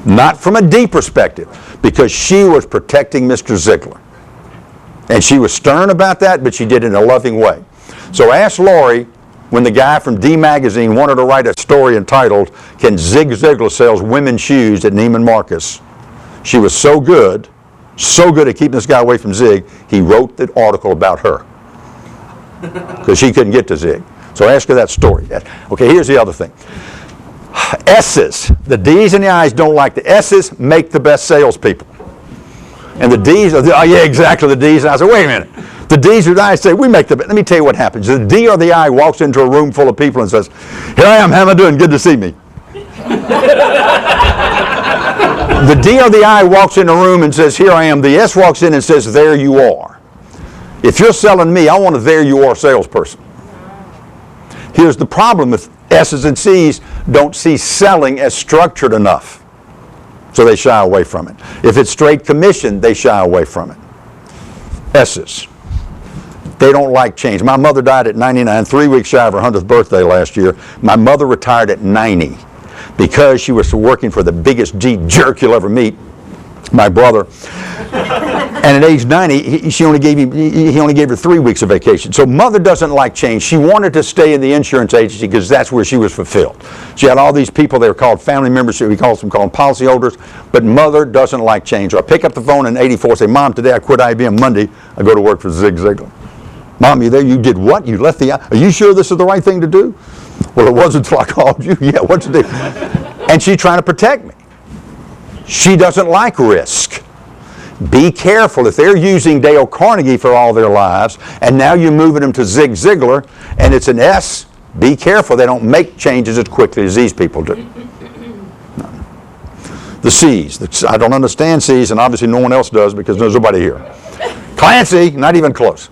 Not from a D perspective, because she was protecting Mr. Ziegler. And she was stern about that, but she did it in a loving way. So ask Laurie, when the guy from D Magazine wanted to write a story entitled, "Can Zig Ziglar Sells Women's Shoes at Neiman Marcus?" She was so good at keeping this guy away from Zig, he wrote the article about her. Because she couldn't get to Zig. So ask her that story. Okay, here's the other thing. S's. The D's and the I's don't like the S's, make the best salespeople. And the D's, oh yeah, exactly, the D's. And I said, wait a minute. The D's or the I's say, we make the best. Let me tell you what happens. The D or the I walks into a room full of people and says, "Here I am, how am I doing? Good to see me." The D or the I walks in a room and says, "Here I am." The S walks in and says, "There you are." If you're selling me, I want a there you are salesperson. Here's the problem with S's and C's: don't see selling as structured enough. So they shy away from it. If it's straight commission, they shy away from it. S's. They don't like change. My mother died at 99, 3 weeks shy of her 100th birthday last year. My mother retired at 90 because she was working for the biggest G jerk you'll ever meet. my brother. And at age 90, he only gave her 3 weeks of vacation. So mother doesn't like change. She wanted to stay in the insurance agency because that's where she was fulfilled. She had all these people, they were called family members, we call them policyholders, but mother doesn't like change. So I pick up the phone in 84 and say, Mom, today I quit IBM. Monday, I go to work for Zig Ziglar. Mom, you there? You did what? You left the... Are you sure this is the right thing to do? Well, it wasn't until I called you. Yeah, what's the deal? And she's trying to protect me. She doesn't like risk. Be careful. If they're using Dale Carnegie for all their lives, and now you're moving them to Zig Ziglar, and it's an S, be careful. They don't make changes as quickly as these people do. No. The C's. I don't understand C's, and obviously no one else does because there's nobody here. Clancy, not even close.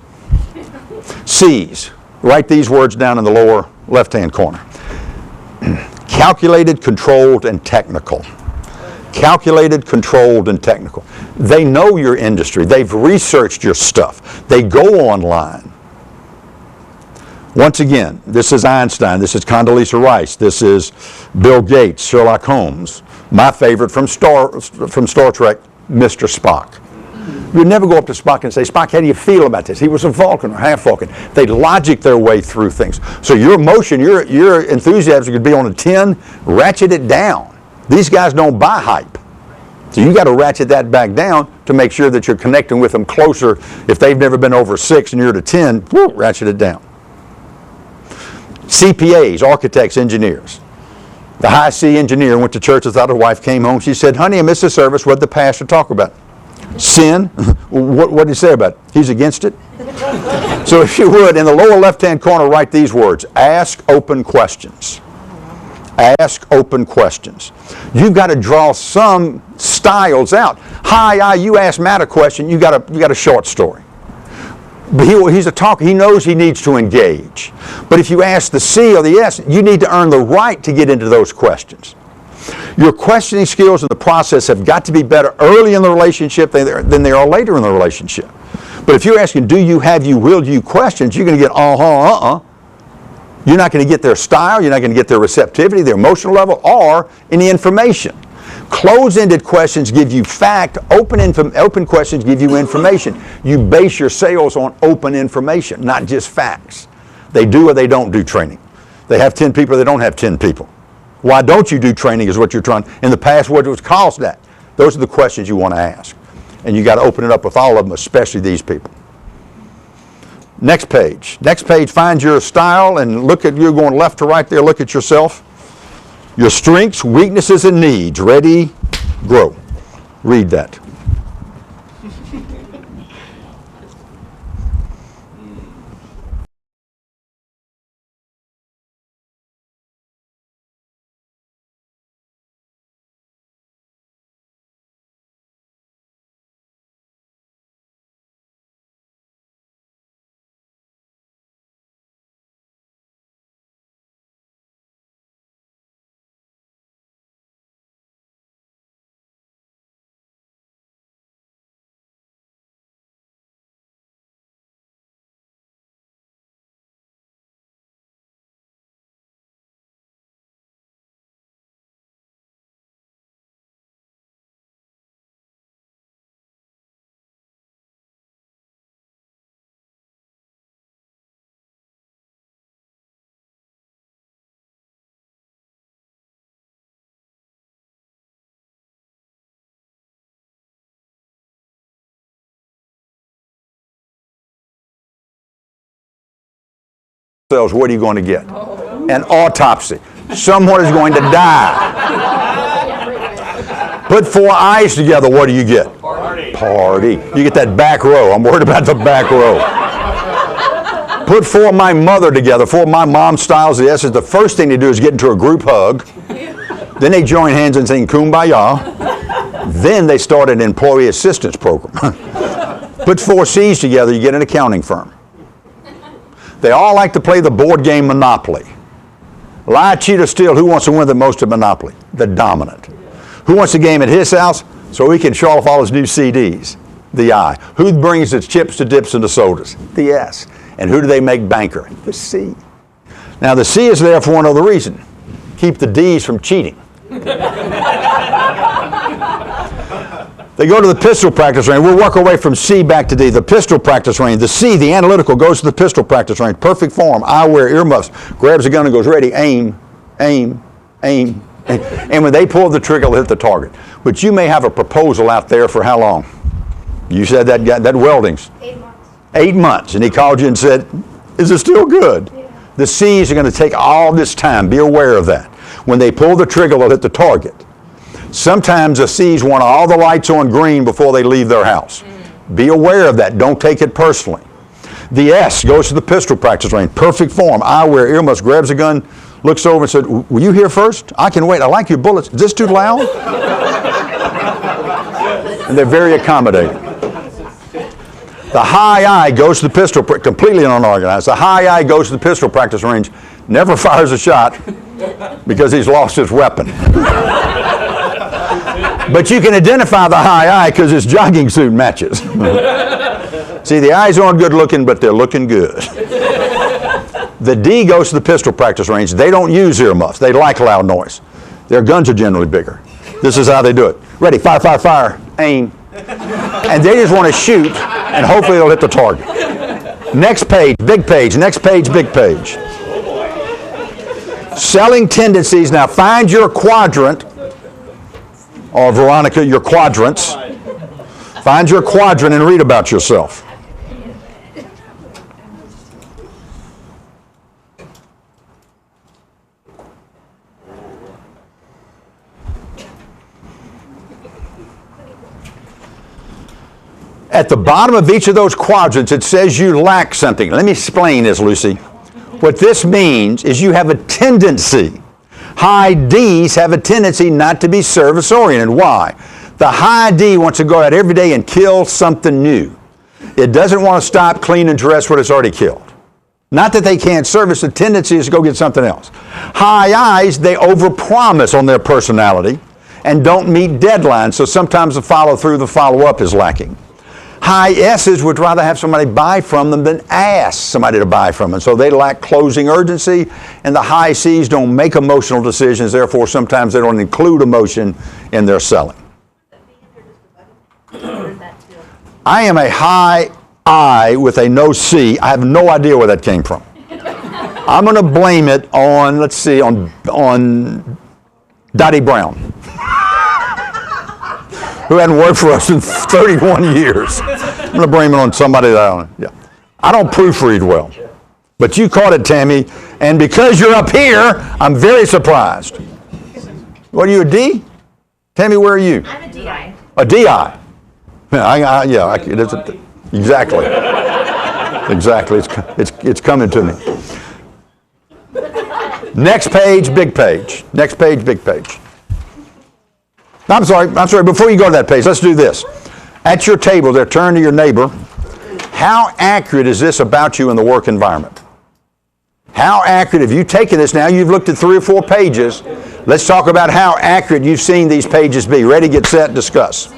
C's. Write these words down in the lower left-hand corner. Calculated, controlled, and technical. Calculated, controlled, and technical. They know your industry. They've researched your stuff. They go online. Once again, this is Einstein. This is Condoleezza Rice. This is Bill Gates, Sherlock Holmes. My favorite from Star Trek, Mr. Spock. You'd never go up to Spock and say, Spock, how do you feel about this? He was a Vulcan or half Vulcan. They logic their way through things. So your emotion, your enthusiasm could be on a 10, ratchet it down. These guys don't buy hype. So you got to ratchet that back down to make sure that you're connecting with them closer. If they've never been over 6 and you're at a 10, whoo, ratchet it down. CPAs, architects, engineers. The high C engineer went to church without a wife, came home. She said, honey, I missed the service. What did the pastor talk about? Sin. What did he say about it? He's against it. So if you would, in the lower left-hand corner, write these words. Ask open questions. Ask open questions. You've got to draw some styles out. Hi, you asked Matt a question. You got a short story. But he's a talker. He knows he needs to engage. But if you ask the C or the S, you need to earn the right to get into those questions. Your questioning skills in the process have got to be better early in the relationship than they are later in the relationship. But if you're asking, do you, have you, will you questions, you're going to get You're not going to get their style, you're not going to get their receptivity, their emotional level, or any information. Closed-ended questions give you fact, open questions give you information. You base your sales on open information, not just facts. They do or they don't do training. They have 10 people or they don't have 10 people. Why don't you do training is what you're trying. In the past, what was caused that? Those are the questions you want to ask. And you got to open it up with all of them, especially these people. Next page. Next page, find your style and look at, you're going left to right there, look at yourself. Your strengths, weaknesses, and needs. Ready, grow. Read that. What are you going to get? An autopsy. Someone is going to die. Put 4 eyes together, what do you get? Party. You get that back row. I'm worried about the back row. Put 4 my mother together, 4 my mom styles, the S's. The first thing they do is get into a group hug. Then they join hands and sing Kumbaya. Then they start an employee assistance program. Put 4 C's together, you get an accounting firm. They all like to play the board game Monopoly. Lie, cheat, or steal. Who wants to win the most at Monopoly? The dominant. Who wants a game at his house so he can show off all his new CDs? The I. Who brings its chips to dips and the sodas? The S. And who do they make banker? The C. Now the C is there for one other reason. Keep the D's from cheating. They go to the pistol practice range. We'll work our way from C back to D. The pistol practice range. The C, the analytical, goes to the pistol practice range. Perfect form. Eyewear, earmuffs. Grabs a gun and goes, ready, aim, aim, aim. And when they pull the trigger, they'll hit the target. But you may have a proposal out there for how long? You said that welding's 8 months. 8 months. And he called you and said, is it still good? Yeah. The C's are going to take all this time. Be aware of that. When they pull the trigger, they'll hit the target. Sometimes the C's want all the lights on green before they leave their house. Be aware of that. Don't take it personally. The S goes to the pistol practice range. Perfect form. Eyewear, earmuffs, grabs a gun, looks over and said, were you here first? I can wait. I like your bullets. Is this too loud? And they're very accommodating. The high I goes to the pistol, completely unorganized. The high I goes to the pistol practice range, never fires a shot because he's lost his weapon. But you can identify the high I because his jogging suit matches. See, the eyes aren't good looking, but they're looking good. The D goes to the pistol practice range. They don't use earmuffs. They like loud noise. Their guns are generally bigger. This is how they do it. Ready, fire, fire, fire, aim. And they just want to shoot, and hopefully they'll hit the target. Next page, big page. Next page, big page. Selling tendencies. Now find your quadrant, or Veronica, your quadrants. Find your quadrant and read about yourself. At the bottom of each of those quadrants, it says you lack something. Let me explain this, Lucy. What this means is you have a tendency. High D's have a tendency not to be service-oriented. Why? The high D wants to go out every day and kill something new. It doesn't want to stop, clean, and dress what it's already killed. Not that they can't service, the tendency is to go get something else. High I's, they overpromise on their personality and don't meet deadlines, so sometimes the follow-through, the follow-up is lacking. High S's would rather have somebody buy from them than ask somebody to buy from them. So they lack closing urgency, and the high C's don't make emotional decisions, therefore sometimes they don't include emotion in their selling. I am a high I with a no C. I have no idea where that came from. I'm going to blame it on, let's see, on Dottie Brown, who hadn't worked for us in 31 years. I'm going to blame it on somebody that I don't know. Yeah. I don't proofread well. But you caught it, Tammy, and because you're up here, I'm very surprised. What are you, a D? Tammy, where are you? I'm a DI. A DI. Yeah, exactly. Exactly. It's coming to me. Next page, big page. Next page, big page. I'm sorry. Before you go to that page, let's do this. At your table there, turn to your neighbor. How accurate is this about you in the work environment? How accurate, have you taken this now, you've looked at 3 or 4 pages. Let's talk about how accurate you've seen these pages be. Ready, get set, discuss.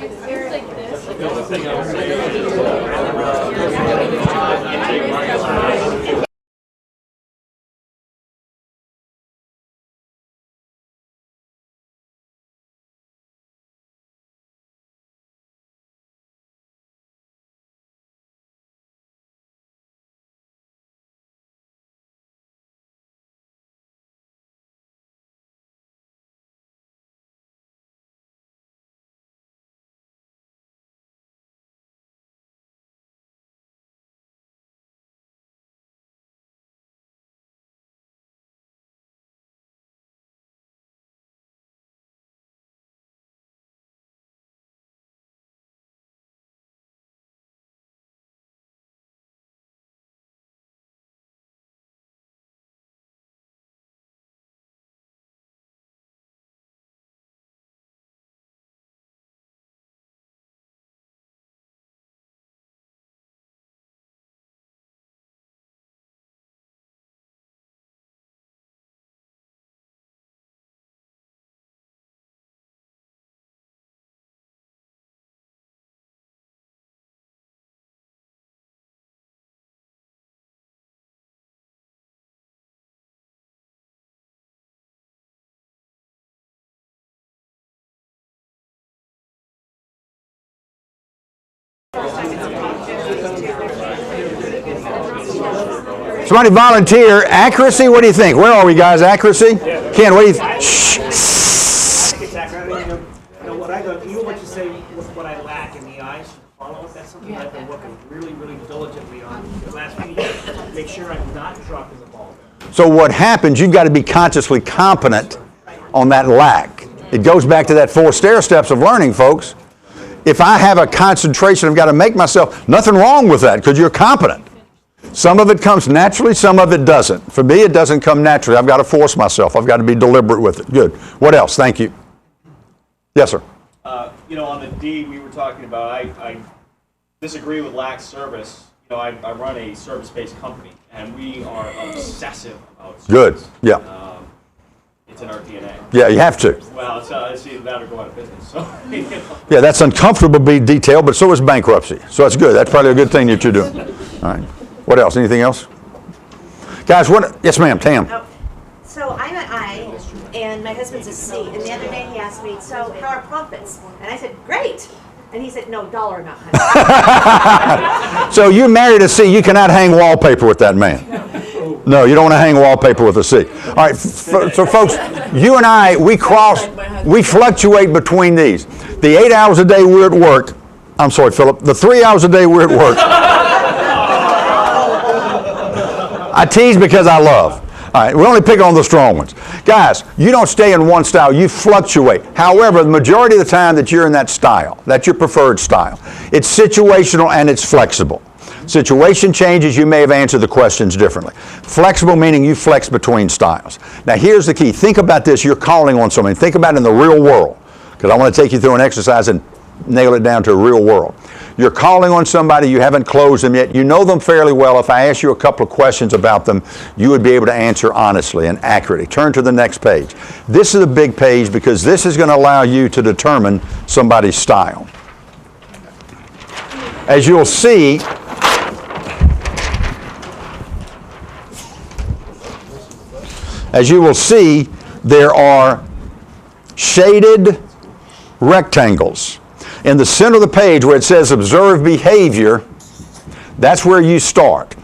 Somebody volunteer. Accuracy, what do you think? Where are we, guys? Accuracy? Ken, what do you think? Shh. What I go, even what you say, what I lack in the eyes, follow up, that's something I've been working really, really diligently on the last few years. Make sure I'm not dropping the ball. So what happens, you've got to be consciously competent on that lack. It goes back to that 4 stair steps of learning, folks. If I have a concentration, I've got to make myself, nothing wrong with that because you're competent. Some of it comes naturally, some of it doesn't. For me, it doesn't come naturally. I've got to force myself. I've got to be deliberate with it. Good. What else? Thank you. Yes, sir. On the D, we were talking about, I disagree with lax service. I run a service-based company, and we are obsessive about service. Good. Yeah. It's in our DNA. Yeah, you have to. Well, it's either that or go out of business. So, Yeah, that's uncomfortable to be detailed, but so is bankruptcy. So that's good. That's probably a good thing that you're doing. All right. What else? Anything else? Guys, what? Yes, ma'am. Tam. Oh, so I'm an I, and my husband's a C. And the other day he asked me, so how are profits? And I said, great. And he said, no, dollar amount, honey. So you married a C. You cannot hang wallpaper with that man. No, you don't want to hang wallpaper with a C. All right, so folks, you and I, we fluctuate between these. The 8 hours a day we're at work, I'm sorry, Philip, the 3 hours a day we're at work. I tease because I love. All right, we only pick on the strong ones. Guys, you don't stay in one style, you fluctuate. However, the majority of the time that you're in that style, that's your preferred style, it's situational and it's flexible. Situation changes, you may have answered the questions differently. Flexible meaning you flex between styles. Now here's the key. Think about this, you're calling on somebody. Think about it in the real world, because I want to take you through an exercise and nail it down to a real world. You're calling on somebody, you haven't closed them yet, you know them fairly well. If I ask you a couple of questions about them, you would be able to answer honestly and accurately. Turn to the next page. This is a big page because this is going to allow you to determine somebody's style. As you'll see, there are shaded rectangles. In the center of the page where it says observe behavior, that's where you start.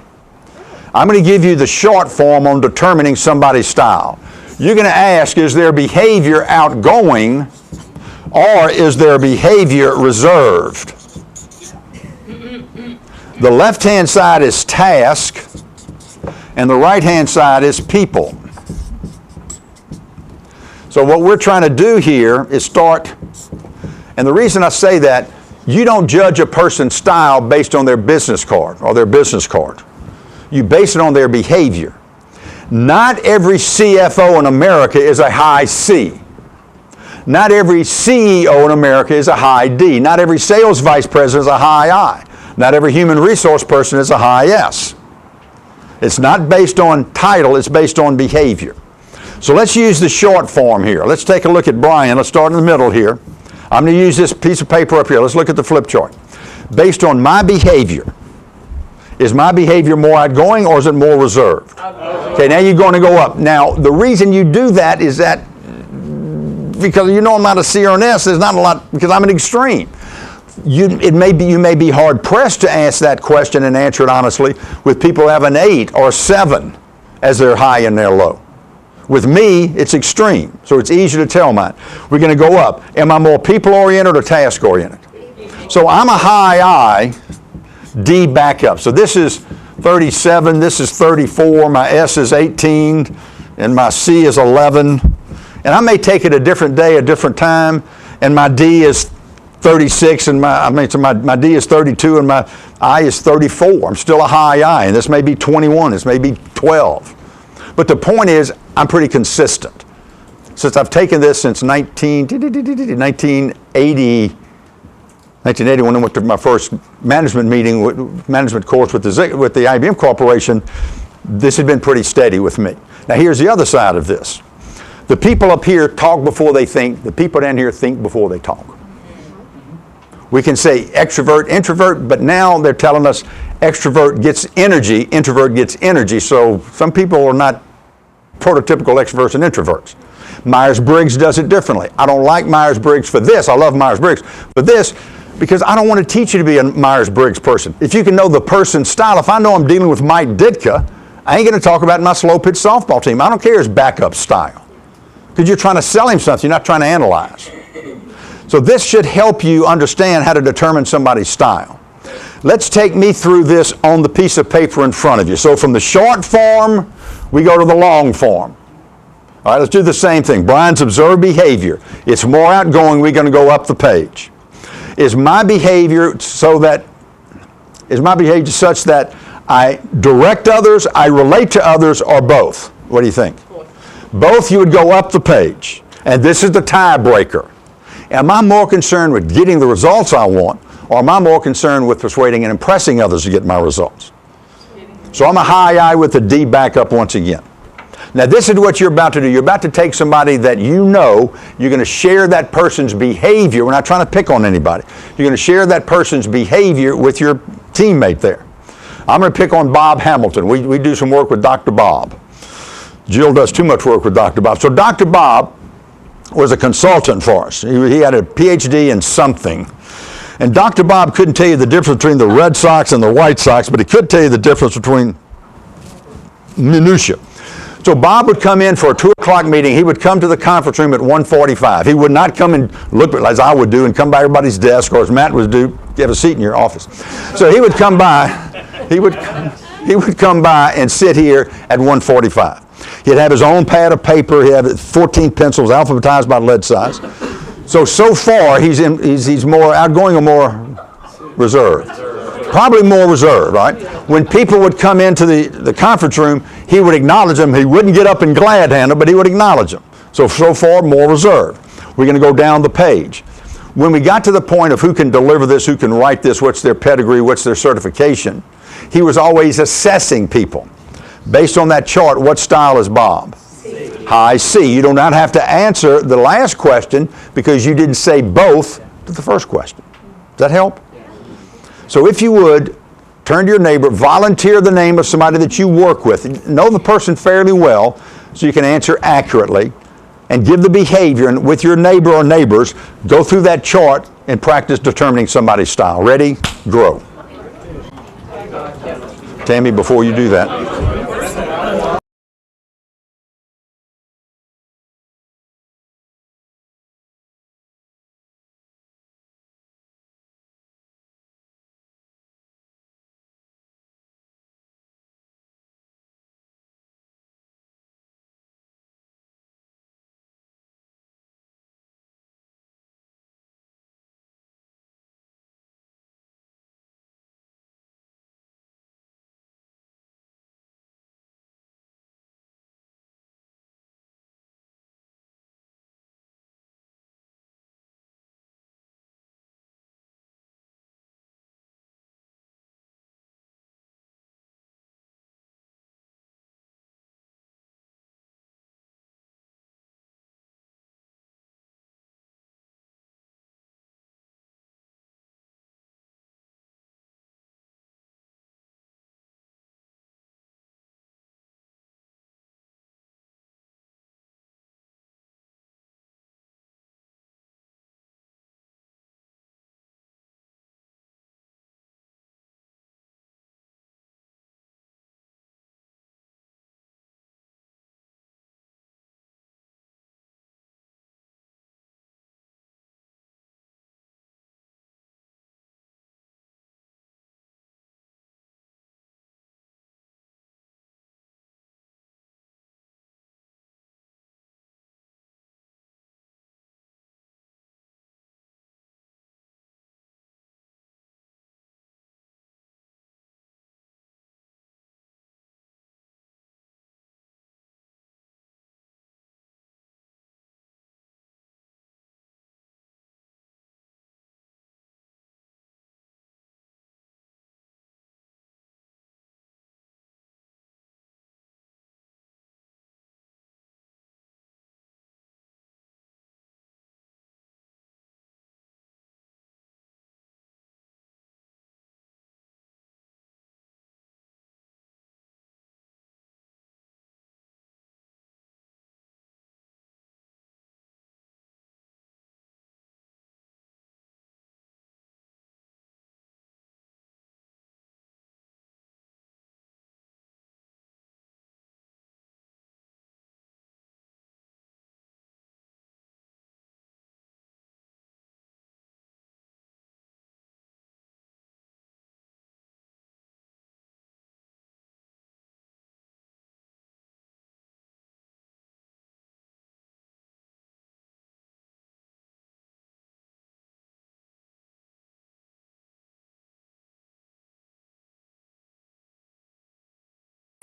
I'm going to give you the short form on determining somebody's style. You're going to ask, is their behavior outgoing or is their behavior reserved? The left-hand side is task and the right-hand side is people. So what we're trying to do here is start, and the reason I say that, you don't judge a person's style based on their business card or their business card. You base it on their behavior. Not every CFO in America is a high C. Not every CEO in America is a high D. Not every sales vice president is a high I. Not every human resource person is a high S. It's not based on title, it's based on behavior. So let's use the short form here. Let's take a look at Bryan. Let's start in the middle here. I'm going to use this piece of paper up here. Let's look at the flip chart. Based on my behavior, is my behavior more outgoing or is it more reserved? Okay, now you're going to go up. Now, the reason you do that is that because you know I'm not a C or an S, there's not a lot, because I'm an extreme. You may be hard pressed to ask that question and answer it honestly with people who have an 8 or 7 as their high and their low. With me, it's extreme, so it's easy to tell mine. We're going to go up. Am I more people-oriented or task-oriented? So I'm a high I, D back up. So this is 37, this is 34, my S is 18, and my C is 11. And I may take it a different day, a different time, and my D is 36, and my D is 32, and my I is 34. I'm still a high I, and this may be 21, this may be 12. But the point is, I'm pretty consistent. Since I've taken this since 1980, when I went to my first management course with the IBM Corporation, this has been pretty steady with me. Now here's the other side of this. The people up here talk before they think. The people down here think before they talk. We can say extrovert, introvert, but now they're telling us extrovert gets energy, introvert gets energy. So some people are not prototypical extroverts and introverts. Myers-Briggs does it differently. I don't like Myers-Briggs for this. I love Myers-Briggs for this because I don't want to teach you to be a Myers-Briggs person. If you can know the person's style, if I know I'm dealing with Mike Ditka, I ain't going to talk about my slow pitch softball team. I don't care his backup style. Because you're trying to sell him something, you're not trying to analyze. So this should help you understand how to determine somebody's style. Let's take me through this on the piece of paper in front of you. So from the short form, we go to the long form. All right, let's do the same thing. Bryan's observed behavior. It's more outgoing. We're going to go up the page. Is my behavior such that I direct others, I relate to others, or both? What do you think? Both, you would go up the page. And this is the tiebreaker. Am I more concerned with getting the results I want, or am I more concerned with persuading and impressing others to get my results? So I'm a high I with a D back up once again. Now this is what you're about to do. You're about to take somebody that you know, you're going to share that person's behavior. We're not trying to pick on anybody. You're going to share that person's behavior with your teammate there. I'm going to pick on Bob Hamilton. We do some work with Dr. Bob. Jill does too much work with Dr. Bob. So Dr. Bob was a consultant for us. He had a PhD in something. And Dr. Bob couldn't tell you the difference between the Red Sox and the White Sox, but he could tell you the difference between minutia. So Bob would come in for a 2 o'clock meeting. He would come to the conference room at 1:45. He would not come and look as I would do and come by everybody's desk, or as Matt would do, you have a seat in your office. So he would come by, he would come by and sit here at 1:45. He'd have his own pad of paper. He'd have 14 pencils alphabetized by lead size. So far, he's more outgoing or more reserved? Probably more reserved, right? When people would come into the conference room, he would acknowledge them. He wouldn't get up and glad hand them, but he would acknowledge them. So far, more reserved. We're going to go down the page. When we got to the point of who can deliver this, who can write this, what's their pedigree, what's their certification, he was always assessing people. Based on that chart, what style is Bob? C. High C. You do not have to answer the last question because you didn't say both to the first question. Does that help? So if you would, turn to your neighbor, volunteer the name of somebody that you work with. Know the person fairly well so you can answer accurately, and give the behavior. And with your neighbor or neighbors, go through that chart and practice determining somebody's style. Ready? Grow. Tammy, before you do that.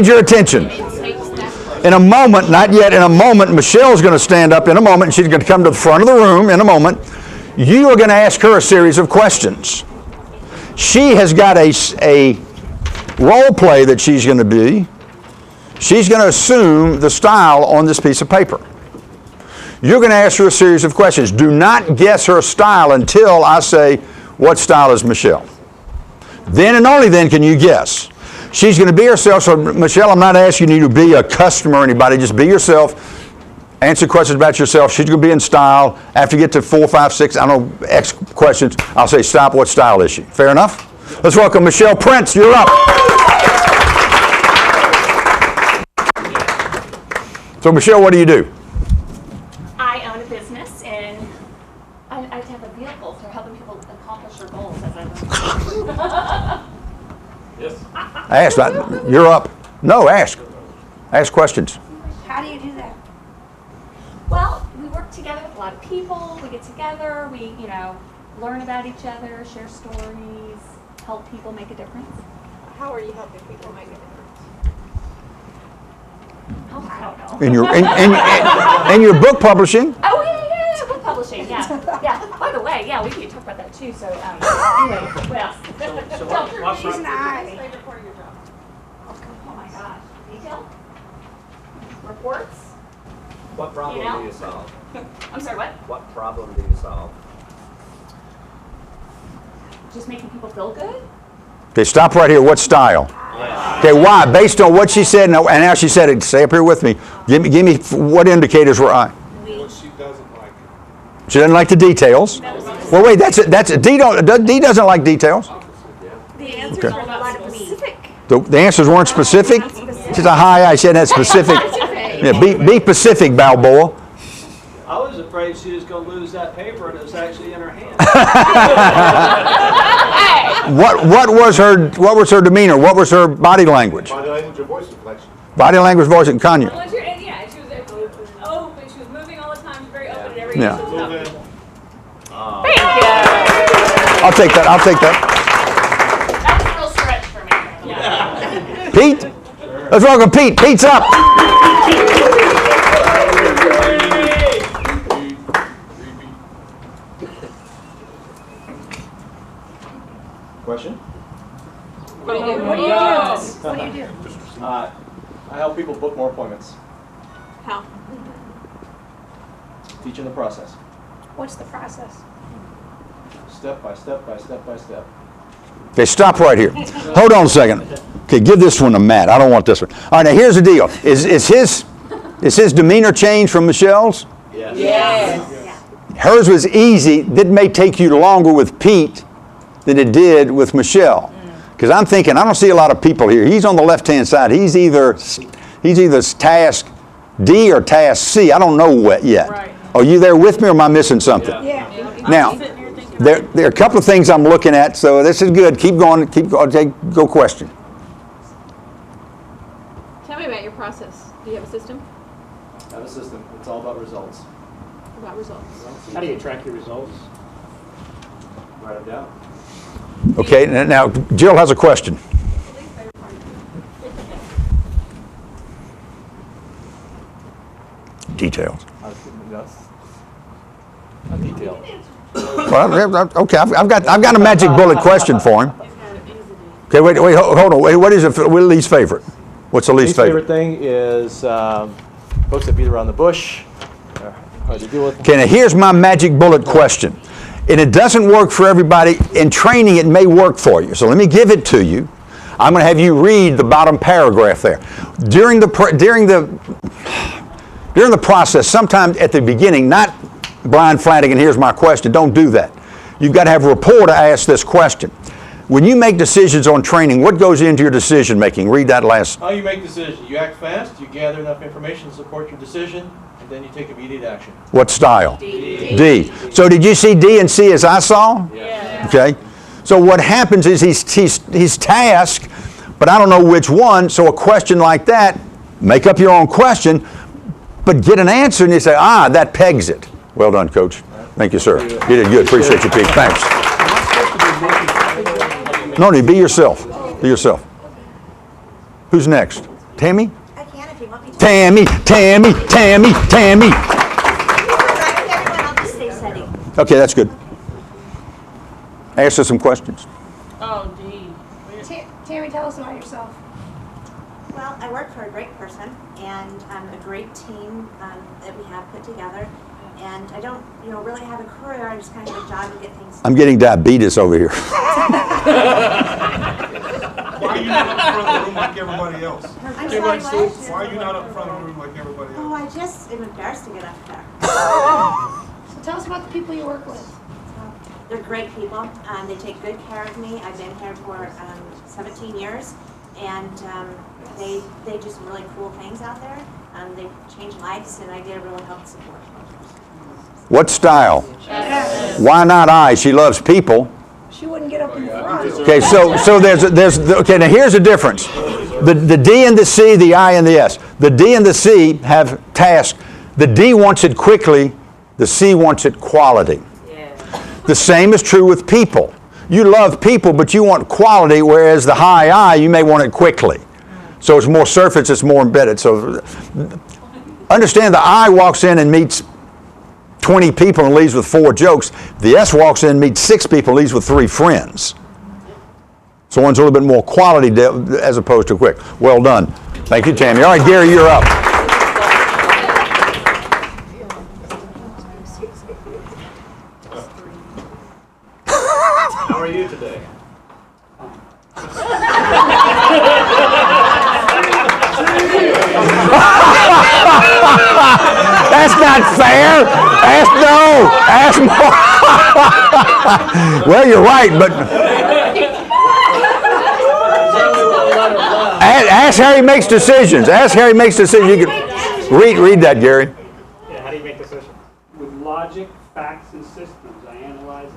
your attention. In a moment, not yet, in a moment, Michelle's going to stand up in a moment, and she's going to come to the front of the room in a moment. You are going to ask her a series of questions. She has got a role play that she's going to be. She's going to assume the style on this piece of paper. You're going to ask her a series of questions. Do not guess her style until I say, what style is Michelle? Then and only then can you guess. She's going to be herself. So, Michelle, I'm not asking you to be a customer or anybody. Just be yourself. Answer questions about yourself. She's going to be in style. After you get to 4, 5, 6, I don't know, X questions, I'll say, stop, what style is she? Fair enough? Let's welcome Michelle Prince. You're up. So, Michelle, what do you do? I own a business, and I have a vehicle for helping people accomplish their goals as I Yes. Ask. You're up. No, ask. Ask questions. How do you do that? Well, we work together with a lot of people. We get together. We, learn about each other, share stories, help people make a difference. How are you helping people make a difference? Oh, I don't know. In your book publishing. Oh, yeah, book publishing, yeah. Yeah. By the way, yeah, we can talk about that too. So, anyway, what else? She's an eye. Favorite part of your job? Oh my gosh. Detail? Reports? What problem do you solve? I'm sorry, what? What problem do you solve? Just making people feel good? Okay, stop right here. What style? Okay, why? Based on what she said and how she said it, stay up here with me. Give me what indicators were I? What she doesn't like. She doesn't like the details. Well, wait, that's it. D doesn't like details. The answers are not specific. The answers weren't specific? She's a high eye. She hadn't had specific. Yeah, be Pacific, Balboa. I was afraid she was going to lose that paper and it was actually in her hand. What was her demeanor? What was her body language? Body language and voice inflection. Body language, voice, and Kanye. Yeah, she was open. She was moving all the time. Very open in every Yeah. Thank you. I'll take that. That was a real stretch for me. Yeah. Pete? Let's welcome Pete. Pete's up. Question? What do you do? What do you do? I help people book more appointments. How? Teaching the process. What's the process? Step by step by step by step. Okay, stop right here. Hold on a second. Okay, give this one to Matt. I don't want this one. All right, now here's the deal. Is his demeanor changed from Michelle's? Yes. Yes. Hers was easy. That may take you longer with Pete than it did with Michelle. Because I'm thinking, I don't see a lot of people here. He's on the left-hand side. He's either task D or task C. I don't know yet. Right. Are you there with me, or am I missing something? Yeah. Now, there are a couple of things I'm looking at, so this is good. Keep going. Go question. Tell me about your process. Do you have a system? I have a system. It's all about results. About results. How do you track your results? Write them down. Okay, now Jill has a question. Details. A detail. Well, okay, I've got a magic bullet question for him. Okay, wait, hold on. Wait, what is the least favorite? What's the least favorite? thing is folks that beat around the bush. Hard to deal with. Okay, now here's my magic bullet question. And it doesn't work for everybody. In training, it may work for you. So let me give it to you. I'm going to have you read the bottom paragraph there. During the process, sometimes at the beginning, not Bryan Flanagan, here's my question. Don't do that. You've got to have a rapport to ask this question. When you make decisions on training, what goes into your decision making? Read that last. How you make decisions. You act fast, you gather enough information to support your decision, and then you take immediate action. What style? D. So did you see D and C as I saw? Yeah. Okay. So what happens is he's tasked, but I don't know which one. So a question like that, make up your own question, but get an answer and you say, that pegs it. Well done, Coach. Thank you, sir. You did good. Appreciate you, Pete. Thanks. No, be yourself. Be yourself. Who's next? Tammy? I can if you want me to. Tammy. I'll just stay steady. Okay, that's good. Ask her some questions. Oh, gee. Tammy, tell us about yourself. Well, I work for a great person and a great team that we have put together. And I don't, really have a career. I just kind of have a job to get things done. I'm getting diabetes over here. Why are you not up front of the room like everybody else? I'm sorry, what? Why are you not up front of the room like everybody else? Oh, I just am embarrassed to get up there. So tell us about the people you work with. They're great people. They take good care of me. I've been here for 17 years, and they do some really cool things out there. They change lives, and I get a really help support. What style? Why not I? She loves people. She wouldn't get up in the front. Okay, so there's okay. Now here's the difference: the D and the C, the I and the S. The D and the C have tasks. The D wants it quickly. The C wants it quality. The same is true with people. You love people, but you want quality, whereas the high I, you may want it quickly. So it's more surface, it's more embedded. So understand the I walks in and meets 20 people and leaves with 4 jokes. The S walks in and meets 6 people and leaves with 3 friends. So one's a little bit more quality as opposed to quick. Well done. Thank you, Tammy. All right, Gary, you're up. How are you today? That's not fair. Ask more. Well, you're right, but ask how he makes decisions. Ask how he makes decisions. You can read that, Gary. Yeah, how do you make decisions? With logic, facts, and systems, I analyze it.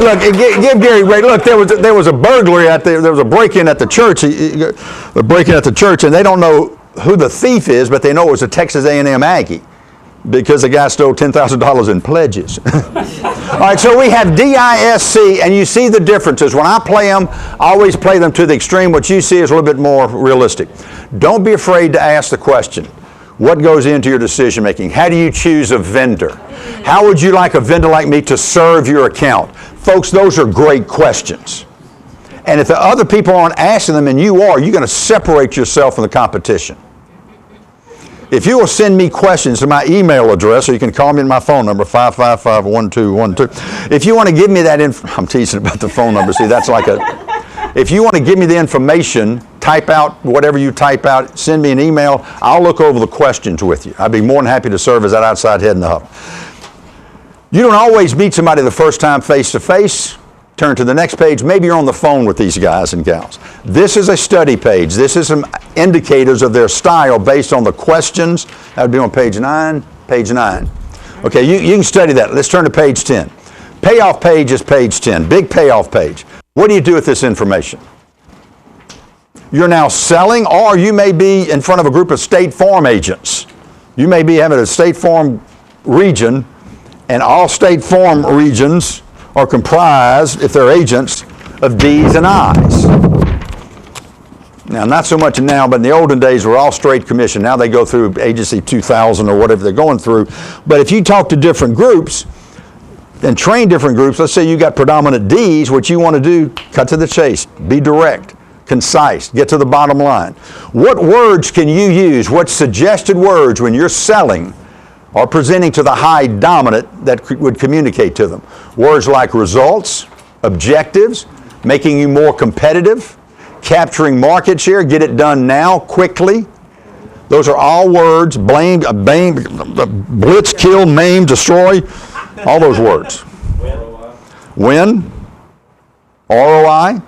Look, give Gary a break. Look, there was a burglary there was a break-in at the church. A break-in at the church, and they don't know who the thief is, but they know it was a Texas A&M Aggie because the guy stole $10,000 in pledges. All right, so we have D-I-S-C, and you see the differences. When I play them, I always play them to the extreme. What you see is a little bit more realistic. Don't be afraid to ask the question. What goes into your decision making? How do you choose a vendor? How would you like a vendor like me to serve your account? Folks, those are great questions. And if the other people aren't asking them and you are, you're going to separate yourself from the competition. If you will send me questions to my email address, or you can call me at my phone number, 555-1212. If you want to give me that I'm teasing about the phone number. See, that's like if you want to give me the information, type out whatever you type out, send me an email. I'll look over the questions with you. I'd be more than happy to serve as that outside head in the huddle. You don't always meet somebody the first time face to face. Turn to the next page. Maybe you're on the phone with these guys and gals. This is a study page. This is some indicators of their style based on the questions. That would be on page 9. Page 9. Okay, you can study that. Let's turn to page 10. Payoff page is page 10. Big payoff page. What do you do with this information? You're now selling, or you may be in front of a group of State Farm agents. You may be having a State Farm region, and all State Farm regions are comprised, if they're agents, of D's and I's. Now, not so much now, but in the olden days, we're all straight commission. Now they go through Agency 2000 or whatever they're going through. But if you talk to different groups and train different groups, let's say you got predominant D's, what you want to do, cut to the chase, be direct, concise, get to the bottom line. What words can you use? What suggested words when you're selling or presenting to the high dominant that would communicate to them? Words like results, objectives, making you more competitive, capturing market share, get it done now, quickly. Those are all words, blame, blitz, kill, maim, destroy, all those words. Win, ROI.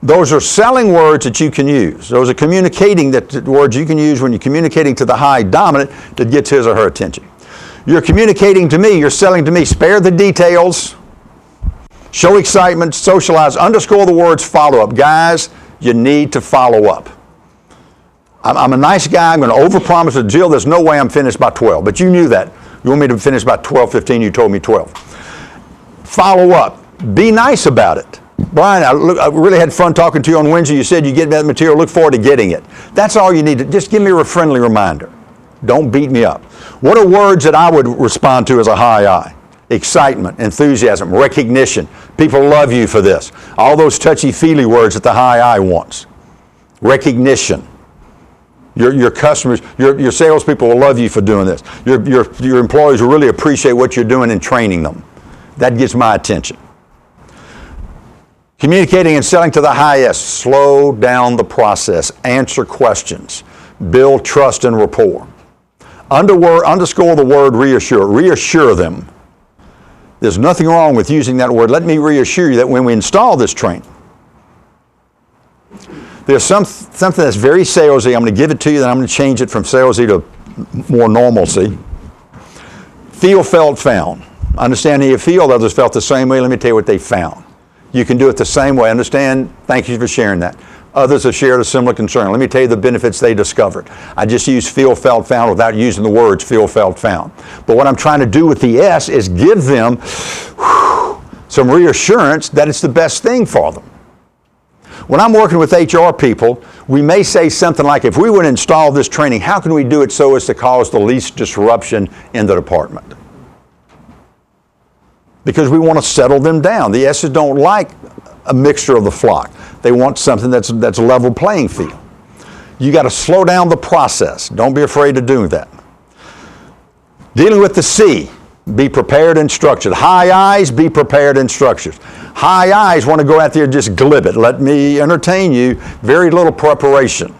Those are selling words that you can use. Those are communicating words you can use when you're communicating to the high dominant that gets his or her attention. You're communicating to me, you're selling to me. Spare the details. Show excitement, socialize, underscore the words, follow up. Guys, you need to follow up. I'm a nice guy. I'm going to overpromise to Jill, there's no way I'm finished by 12. But you knew that. You want me to finish about 12:15? You told me 12. Follow up. Be nice about it. Bryan, I really had fun talking to you on Wednesday. You said you get that material. Look forward to getting it. That's all you need to just give me a friendly reminder. Don't beat me up. What are words that I would respond to as a high I? Excitement, enthusiasm, recognition. People love you for this. All those touchy-feely words that the high I wants. Recognition. Your customers, your salespeople will love you for doing this. Your employees will really appreciate what you're doing in training them. That gets my attention. Communicating and selling to the highest. Slow down the process. Answer questions. Build trust and rapport. Underscore the word reassure. Reassure them. There's nothing wrong with using that word. Let me reassure you that when we install this training, there's something that's very salesy. I'm going to give it to you, then I'm going to change it from salesy to more normalcy. Feel, felt, found. Understanding you feel, others felt the same way. Let me tell you what they found. You can do it the same way. Understand? Thank you for sharing that. Others have shared a similar concern. Let me tell you the benefits they discovered. I just used feel, felt, found without using the words feel, felt, found. But what I'm trying to do with the S is give them some reassurance that it's the best thing for them. When I'm working with HR people, we may say something like, if we would install this training, how can we do it so as to cause the least disruption in the department? Because we want to settle them down. The S's don't like a mixture of the flock. They want something that's a level playing field. You got to slow down the process. Don't be afraid to do that. Dealing with the C, be prepared and structured. High I's, be prepared and structured. High I's want to go out there and just glib it. Let me entertain you. Very little preparation.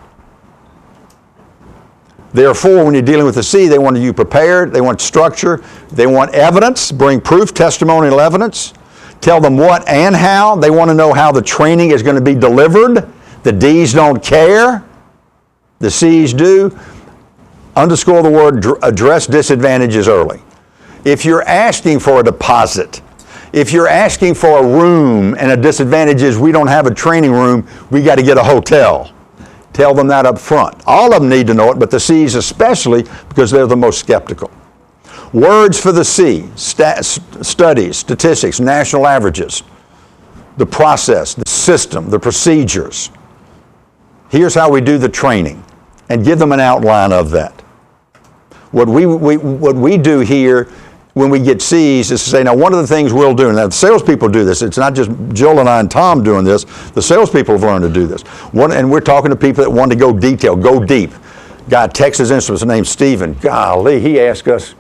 Therefore, when you're dealing with the C, they want you prepared, they want structure, they want evidence, bring proof, testimonial evidence, tell them what and how. They want to know how the training is going to be delivered. The D's don't care. The C's do. Underscore the word address disadvantages early. If you're asking for a deposit, if you're asking for a room and a disadvantage is we don't have a training room, we got to get a hotel. Tell them that up front. All of them need to know it, but the C's especially because they're the most skeptical. Words for the C, studies, statistics, national averages, the process, the system, the procedures. Here's how we do the training, and give them an outline of that. What we do here when we get C's is to say, now one of the things we'll do, and the salespeople do this, it's not just Jill and I and Tom doing this, the salespeople have learned to do this. And we're talking to people that want to go detail, go deep. Guy at Texas Instruments named Stephen, golly, he asked us,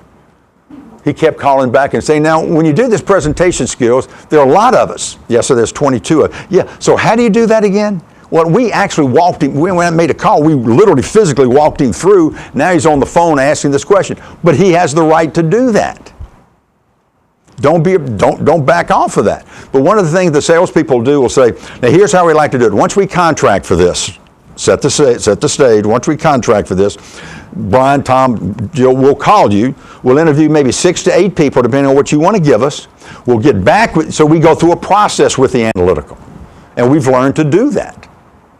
he kept calling back and saying, now when you do this presentation skills, there are a lot of us. Yes, so there's 22 of us. Yeah, so how do you do that again? Well, we actually walked him, when I made a call, we literally physically walked him through. Now he's on the phone asking this question. But he has the right to do that. Don't back off of that. But one of the things the salespeople do will say, now here's how we like to do it. Once we contract for this, set the stage, once we contract for this, Bryan, Tom, Jill, we'll call you. We'll interview maybe 6 to 8 people, depending on what you want to give us. We'll get back with, so we go through a process with the analytical. And we've learned to do that.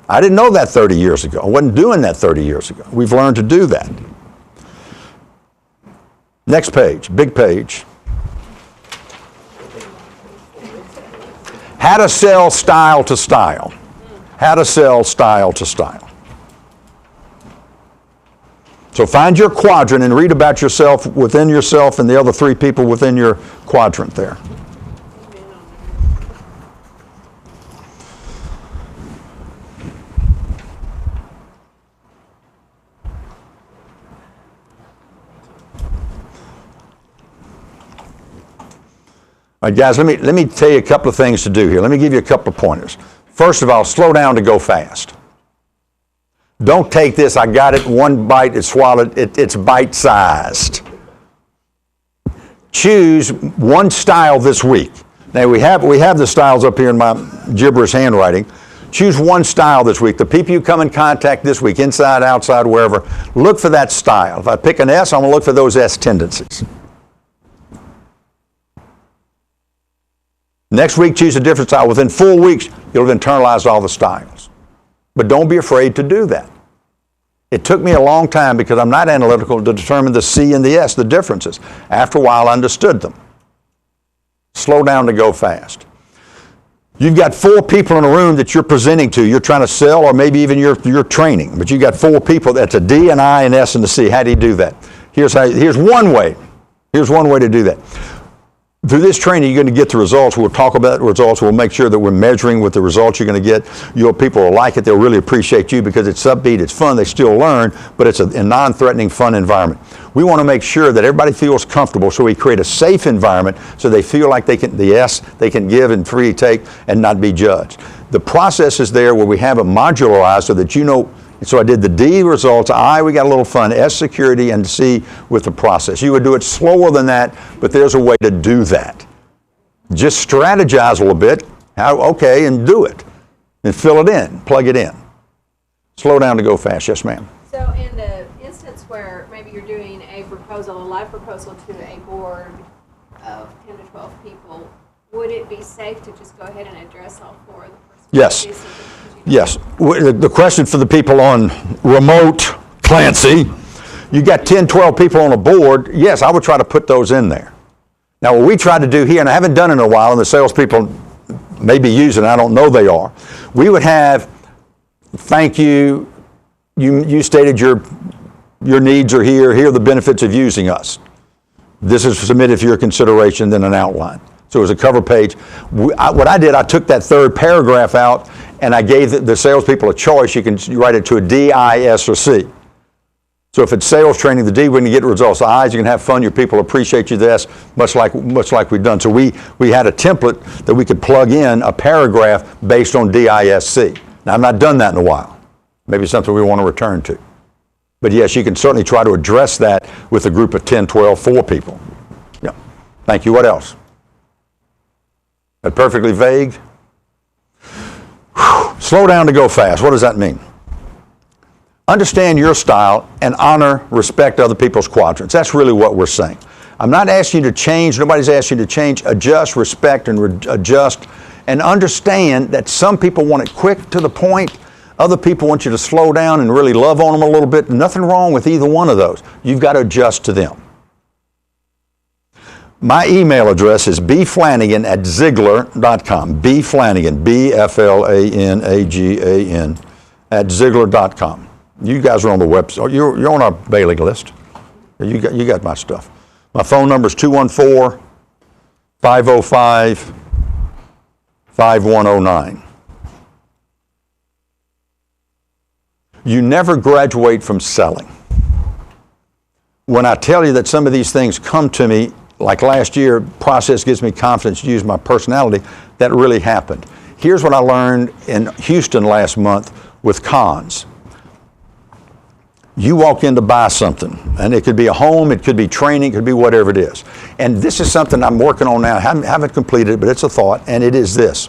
I didn't know that 30 years ago. I wasn't doing that 30 years ago. We've learned to do that. Next page, big page. How to sell style to style. How to sell style to style. So find your quadrant and read about yourself within yourself and the other 3 people within your quadrant there. All right, guys, let me tell you a couple of things to do here. Let me give you a couple of pointers. First of all, slow down to go fast. Don't take this, I got it, one bite, it's swallowed, it's bite-sized. Choose one style this week. Now, we have the styles up here in my gibberish handwriting. Choose one style this week. The people you come in contact this week, inside, outside, wherever, look for that style. If I pick an S, I'm going to look for those S tendencies. Next week, choose a different style. Within 4 weeks, you'll have internalized all the styles. But don't be afraid to do that. It took me a long time because I'm not analytical to determine the C and the S, the differences. After a while, I understood them. Slow down to go fast. You've got 4 people in a room that you're presenting to. You're trying to sell, or maybe even you're training. But you got 4 people. That's a D, an I, an S, and a C. How do you do that? Here's one way. Here's one way to do that. Through this training, you're going to get the results. We'll talk about the results. We'll make sure that we're measuring with the results you're going to get. Your people will like it. They'll really appreciate you because it's upbeat, it's fun, they still learn, but it's a non-threatening, fun environment. We want to make sure that everybody feels comfortable, so we create a safe environment so they feel like they can, the S, they can give and free take and not be judged. The process is there where we have it modularized so that you know. So I did the D results, I, we got a little fun, S, security, and C with the process. You would do it slower than that, but there's a way to do that. Just strategize a little bit, okay, and do it. And fill it in, plug it in. Slow down to go fast. Yes, ma'am. So in the instance where maybe you're doing a proposal, a live proposal to a board of 10 to 12 people, would it be safe to just go ahead and address all 4 of the first? Yes. Yes. The question for the people on remote, Clancy, you got 10, 12 people on a board, yes, I would try to put those in there. Now, what we try to do here, and I haven't done it in a while, and the salespeople may be using it, I don't know they are, we would have, thank you, you stated your needs are here are the benefits of using us. This is submitted for your consideration, then an outline. So it was a cover page. What I did, I took that 3rd paragraph out and I gave the salespeople a choice. You can write it to a D, I, S, or C. So if it's sales training, the D, we're going to get results. The I's, you can have fun. Your people appreciate you. The S, much like we've done. So we had a template that we could plug in a paragraph based on D, I, S, C. Now, I've not done that in a while. Maybe something we want to return to. But yes, you can certainly try to address that with a group of 10, 12, 4 people. Yeah. Thank you. What else? That perfectly vague? Whew. Slow down to go fast. What does that mean? Understand your style and honor, respect other people's quadrants. That's really what we're saying. I'm not asking you to change. Nobody's asking you to change. Adjust, respect, and adjust. And understand that some people want it quick to the point. Other people want you to slow down and really love on them a little bit. Nothing wrong with either one of those. You've got to adjust to them. My email address is bflanagan@ziegler.com. bflanagan, B-F-L-A-N-A-G-A-N, @ziegler.com. You guys are on the website. You're on our mailing list. You got my stuff. My phone number is 214-505-5109. You never graduate from selling. When I tell you that some of these things come to me, like last year, process gives me confidence to use my personality, that really happened. Here's what I learned in Houston last month with cons. You walk in to buy something, and it could be a home, it could be training, it could be whatever it is. And this is something I'm working on now. I haven't completed it, but it's a thought, and it is this.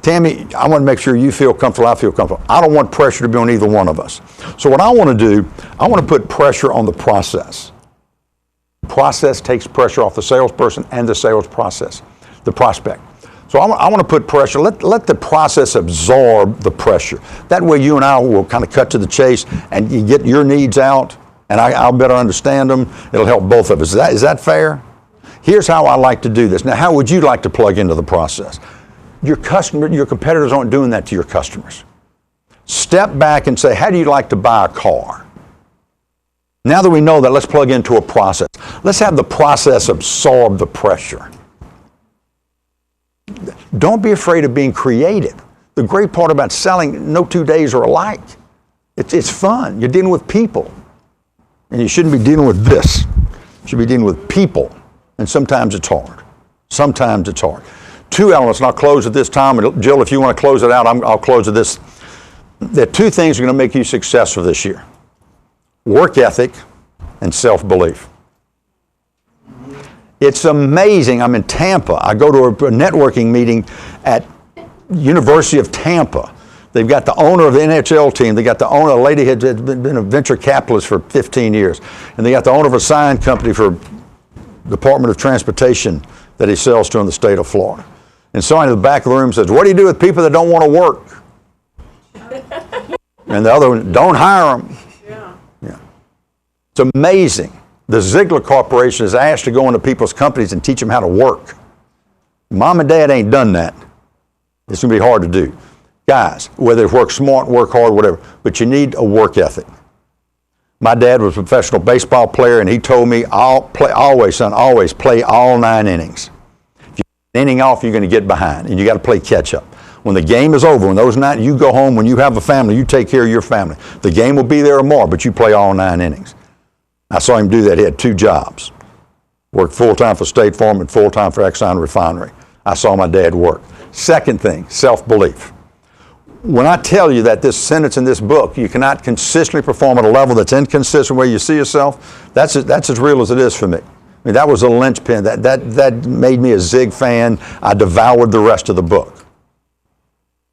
Tammy, I want to make sure you feel comfortable, I feel comfortable. I don't want pressure to be on either one of us. So what I want to do, I want to put pressure on the process. Process takes pressure off the salesperson and the sales process, the prospect. So I want to put pressure. Let the process absorb the pressure. That way you and I will kind of cut to the chase and you get your needs out and I'll better understand them. It'll help both of us. Is that fair? Here's how I like to do this. Now, how would you like to plug into the process? Your competitors aren't doing that to your customers. Step back and say, how do you like to buy a car? Now that we know that, let's plug into a process. Let's have the process absorb the pressure. Don't be afraid of being creative. The great part about selling, no 2 days are alike. It's fun. You're dealing with people. And you shouldn't be dealing with this. You should be dealing with people. And sometimes it's hard. Sometimes it's hard. 2 elements, and I'll close at this time. And Jill, if you want to close it out, I'll close at this. There are 2 things that are going to make you successful this year. Work ethic and self-belief. It's amazing. I'm in Tampa. I go to a networking meeting at University of Tampa. They've got the owner of the NHL team. They got the owner, a lady had been a venture capitalist for 15 years. And they got the owner of a sign company for Department of Transportation that he sells to in the state of Florida. And somebody in the back of the room says, what do you do with people that don't want to work? And the other one, don't hire them. Yeah. It's amazing. The Ziegler Corporation is asked to go into people's companies and teach them how to work. Mom and dad ain't done that. It's going to be hard to do. Guys, whether it's work smart, work hard, whatever, but you need a work ethic. My dad was a professional baseball player, and he told me, always play all 9 innings. If you get an inning off, you're going to get behind, and you got to play catch up. When the game is over, when those 9, you go home, when you have a family, you take care of your family. The game will be there or more, but you play all 9 innings. I saw him do that. He had 2 jobs. Worked full-time for State Farm and full-time for Exxon Refinery. I saw my dad work. Second thing, self-belief. When I tell you that this sentence in this book, you cannot consistently perform at a level that's inconsistent where you see yourself, that's as real as it is for me. I mean, that was a linchpin. That made me a Zig fan. I devoured the rest of the book.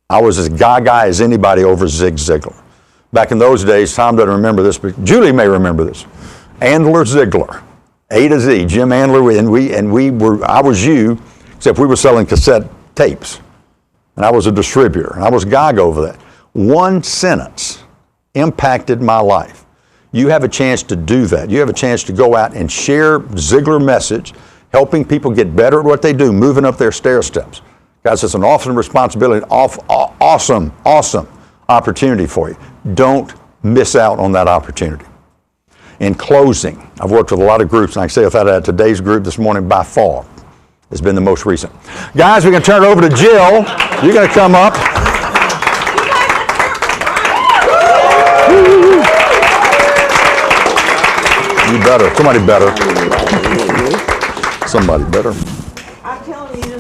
I was as gaga as anybody over Zig Ziglar. Back in those days, Tom doesn't remember this, but Julie may remember this. Andler Ziegler, A to Z, Jim Andler, and I was you, except we were selling cassette tapes. And I was a distributor, and I was gaga over that. One sentence impacted my life. You have a chance to do that. You have a chance to go out and share Ziegler message, helping people get better at what they do, moving up their stair steps. Guys, it's an awesome responsibility, awesome opportunity for you. Don't miss out on that opportunity. In closing, I've worked with a lot of groups, and I can say without today's group this morning by far has been the most recent. Guys, we're going to turn it over to Jill. You're going to come up. You better. Somebody better. Somebody better. I'm telling you,